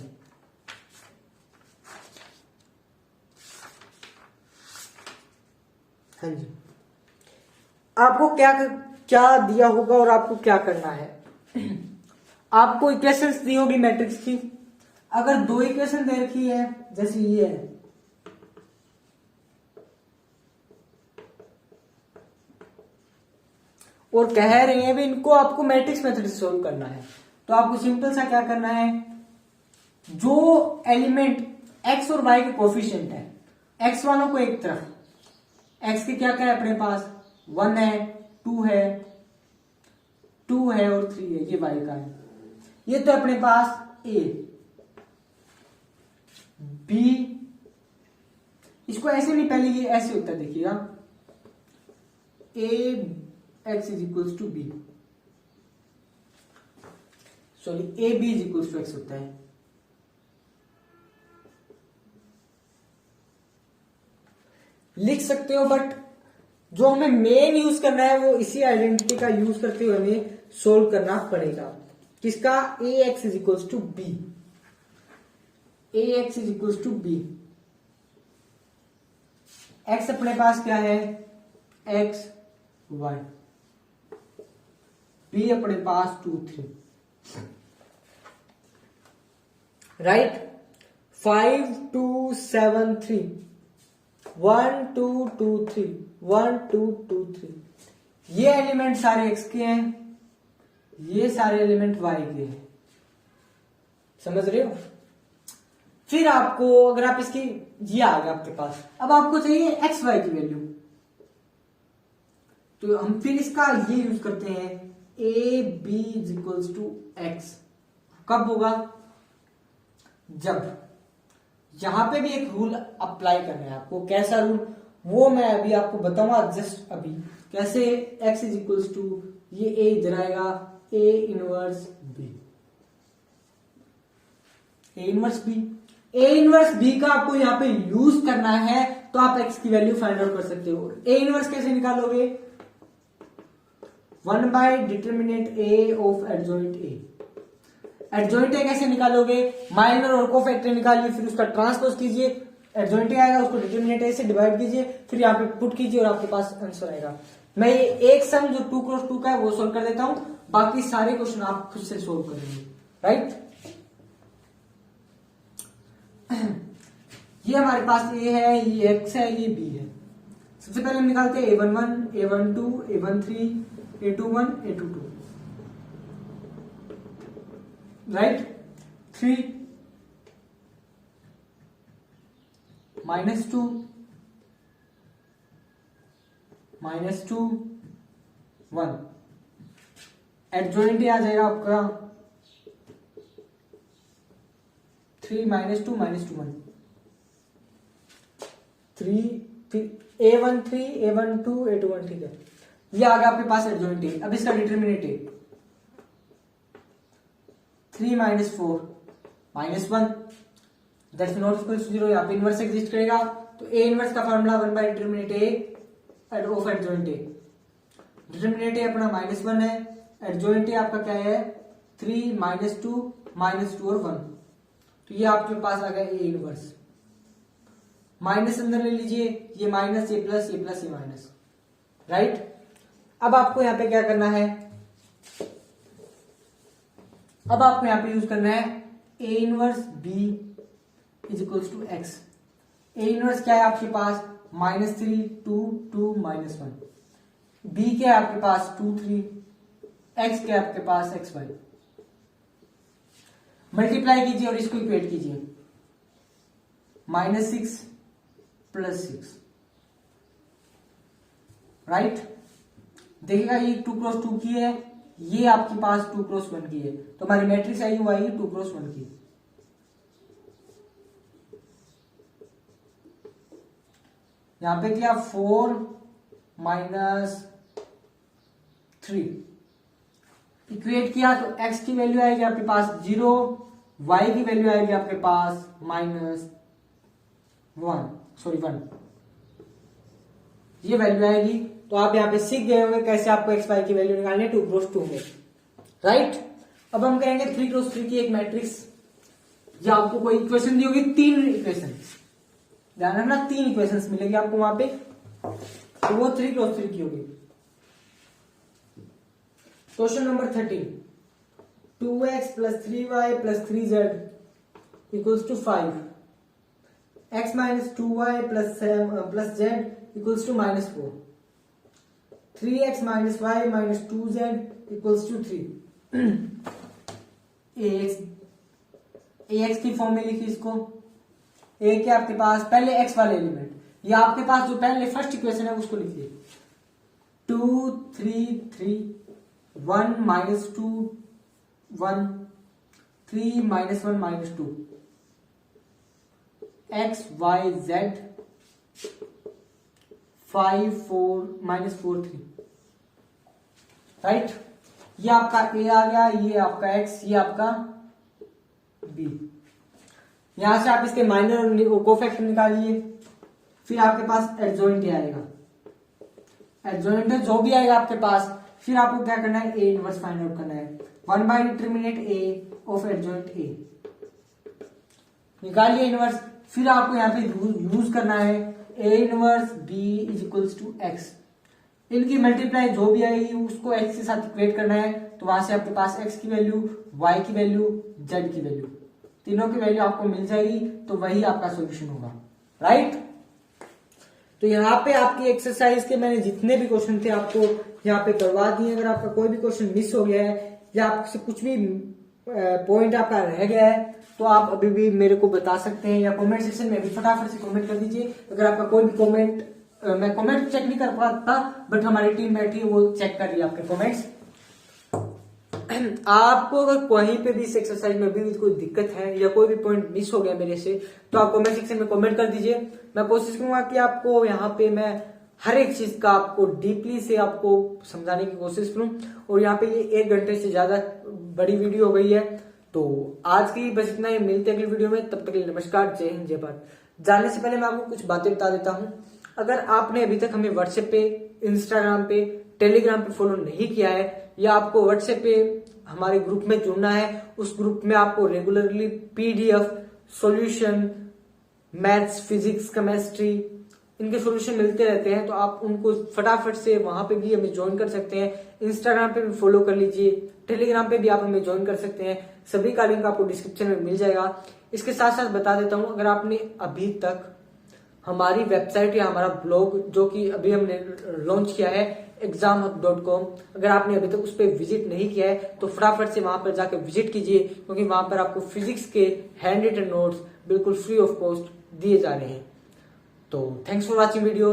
हाँ जी, आपको क्या क्या दिया होगा और आपको क्या करना है। आपको इक्वेशंस दी होगी मैट्रिक्स की। अगर दो इक्वेशन दे रखी है जैसे ये है, और कह रहे हैं भी इनको आपको मैट्रिक्स मेथड से सोल्व करना है, तो आपको सिंपल सा क्या करना है, जो एलिमेंट एक्स और वाई के कोफिशिएंट है, एक्स वालों को एक तरफ, एक्स के क्या क्या है अपने पास 1 है, 2 है, 2 है और 3 है, ये वाई का है। ये तो अपने पास ए बी, इसको ऐसे नहीं, पहले ये ऐसे होता है, देखिएगा A X is equals to B, sorry A B is equals to X होता है। लिख सकते हो, बट जो हमें मेन यूज करना है वो इसी आइडेंटिटी का यूज करते हुए हमें सोल्व करना पड़ेगा। किसका, A X is equals to B, A X is equals to B. X अपने पास क्या है, एक्स वाई, बी अपने पास 2 3, राइट। 5 2 7 3, 1 2 2 3, 1 2 2 3, ये एलिमेंट सारे एक्स के हैं, ये सारे एलिमेंट वाई के हैं, समझ रहे हो। फिर आपको अगर आप इसकी, ये आ गया आपके पास, अब आपको चाहिए एक्स वाई की वैल्यू, तो हम फिर इसका ये यूज करते हैं, A B is equals to X. कब होगा, जब यहां पे भी एक रूल अप्लाई करना है आपको। कैसा रूल, वो मैं अभी आपको बताऊंगा जस्ट अभी कैसे। एक्स इज इक्वल्स टू, ये ए इधर आएगा, A inverse B, A inverse B. A inverse B का आपको यहां पे यूज करना है, तो आप एक्स की वैल्यू फाइंड आउट कर सकते हो। ए इनवर्स कैसे निकालोगे, 1 by determinant A of adjoint A. Adjoint A कैसे निकालोगे, माइनर और कोफैक्टर निकालिए, फिर उसका ट्रांसपोज कीजिए, एडजॉइंट ए आएगा, उसको डिटर्मिनेंट ए से डिवाइड कीजिए, फिर यहाँ पे पुट कीजिए और आपके पास आंसर आएगा। मैं ये एक सम जो 2 क्रॉस 2 का है वो सोल्व कर देता हूं, बाकी सारे क्वेश्चन आप खुद से सोल्व करेंगे, राइट। ये हमारे पास ए है, ये एक्स है, ये बी है। सबसे पहले हम निकालते हैं a11, a12, a13, a21, a22, right. 3 -2 -2 1, adjoint आ जाएगा आपका 3 -2 -2 1, 3 फिर a13, a12, a21, ठीक है। ये आ गया आपके पास एडजॉइंट ए। अब इसका determinant A, 3 -4 -1, that's not equal to 0। यहाँ पे इनवर्स एग्जिस्ट करेगा, तो ए इनवर्स का formula 1 by determinant A of adjoint A. Determinant A अपना -1 है, एडजॉइंट ए आपका क्या है 3 -2 -2 और 1, तो ये आपके पास आ गया ए इनवर्स। माइनस अंदर ले लीजिए, ये माइनस, ये प्लस, ये प्लस, ये माइनस, राइट। अब आपको यहां पे क्या करना है, अब आपको यहां पे यूज करना है A inverse B is equals to X. A inverse क्या है आपके पास -3 2 2 -1, बी क्या है आपके पास 2 3, एक्स क्या है आपके पास एक्स वाई। मल्टीप्लाई कीजिए और इसको इक्वेट कीजिए, -6 + 6, राइट। देखिएगा ये 2 क्रॉस 2 की है, ये आपके पास 2 क्रॉस 1 की है, तो हमारी मैट्रिक्स आई हुआ है 2 क्रॉस 1 की। यहां पे क्या 4 - 3, इक्वेट किया तो x की वैल्यू आएगी आपके पास 0, y की वैल्यू आएगी आपके पास -1 ये वैल्यू आएगी। तो आप यहाँ पे सीख गए होंगे कैसे आपको एक्स वाई की वैल्यू निकालनी है 2 क्रॉस 2 में, राइट। अब हम करेंगे 3 क्रॉस 3 की एक मैट्रिक्स, या आपको कोई इक्वेशन दी होगी, 3 इक्वेशन, ध्यान रखना 3 इक्वेशन मिलेगी आपको वहां पे, तो वो 3 क्रॉस 3 की होगी। Question number 13, 2x + 3y + 3z = 5, x - 2y + z = -4, 3x - y - 2z = 3। ax की फॉर्म में लिखी इसको, a के आपके पास पहले x वाले एलिमेंट, या आपके पास जो पहले फर्स्ट इक्वेशन है उसको लिखिए 2 3 3 1 - 2 1 3 - 1 - 2 x y z 5 4 -4 3, राइट। ये आपका a आ गया, ये आपका x, ये आपका b। यहां से आप इसके माइनर और कोफैक्टर निकालिए, फिर आपके पास एडजॉइंट आएगा, एडजॉइंट जो भी आएगा आपके पास, फिर आपको क्या करना है, a इनवर्स फाइंड आउट करना है, 1/डिटरमिनेंट a ऑफ एडजॉइंट a, निकालिए इनवर्स। फिर आपको यहाँ पे यूज करना है a इनवर्स b = x, इनकी मल्टीप्लाई जो भी आएगी उसको x के साथ इक्वेट करना है, तो वहां से आपके पास x की वैल्यू, y की वैल्यू, z की वैल्यू, तीनों की वैल्यू आपको मिल जाएगी, तो वही आपका सॉल्यूशन होगा, राइट। तो यहाँ पे आपकी एक्सरसाइज के मैंने जितने भी क्वेश्चन थे आपको यहाँ पे करवा दिए। अगर आपका कोई भी क्वेश्चन मिस हो गया है या आपसे कुछ भी पॉइंट आपका रह गया है तो आप अभी भी मेरे को बता सकते हैं, या कमेंट सेक्शन में भी फटाफट से कमेंट कर दीजिए। अगर आपका कोई भी कमेंट, मैं कमेंट चेक नहीं कर पाता बट हमारी टीम बैठी है वो चेक कर रही है आपके कमेंट्स। आपको अगर कहीं पे भी इस एक्सरसाइज में भी कोई दिक्कत है या कोई भी पॉइंट मिस हो गया मेरे से, तो आप कमेंट सेक्शन में कमेंट कर दीजिए। मैं कोशिश करूंगा कि आपको यहाँ पे मैं हर एक चीज का आपको डीपली से आपको समझाने की कोशिश करूं। और यहाँ पे ये 1 घंटे से ज्यादा बड़ी वीडियो हो गई है, तो आज की बस इतना ही। मिलते हैं अगली वीडियो में, तब तक के लिए नमस्कार, जय हिंद, जय भारत। जाने से पहले मैं आपको कुछ बातें बता देता हूँ। अगर आपने अभी तक हमें व्हाट्सएप पे, इंस्टाग्राम पे, टेलीग्राम पे फॉलो नहीं किया है, या आपको व्हाट्सएप पे हमारे ग्रुप में जुड़ना है, उस ग्रुप में आपको regularly PDF, solution, maths, physics, chemistry, इनके सॉल्यूशन मिलते रहते हैं, तो आप उनको फटाफट से वहां पे भी हमें ज्वाइन कर सकते हैं। इंस्टाग्राम पे भी फॉलो कर लीजिए, टेलीग्राम पे भी आप हमें ज्वाइन कर सकते हैं। सभी का लिंक आपको डिस्क्रिप्शन में मिल जाएगा। इसके साथ साथ बता देता हूं, अगर आपने अभी तक हमारी वेबसाइट या हमारा ब्लॉग जो कि अभी हमने लॉन्च किया है examhub.com, अगर आपने अभी तक उस पर विजिट नहीं किया है तो फटाफट से वहां पर जाकर विजिट कीजिए, क्योंकि वहां पर आपको फिजिक्स के हैंड रिटन नोट्स बिल्कुल फ्री ऑफ कॉस्ट दिए जा रहे हैं। तो थैंक्स फॉर वॉचिंग वीडियो।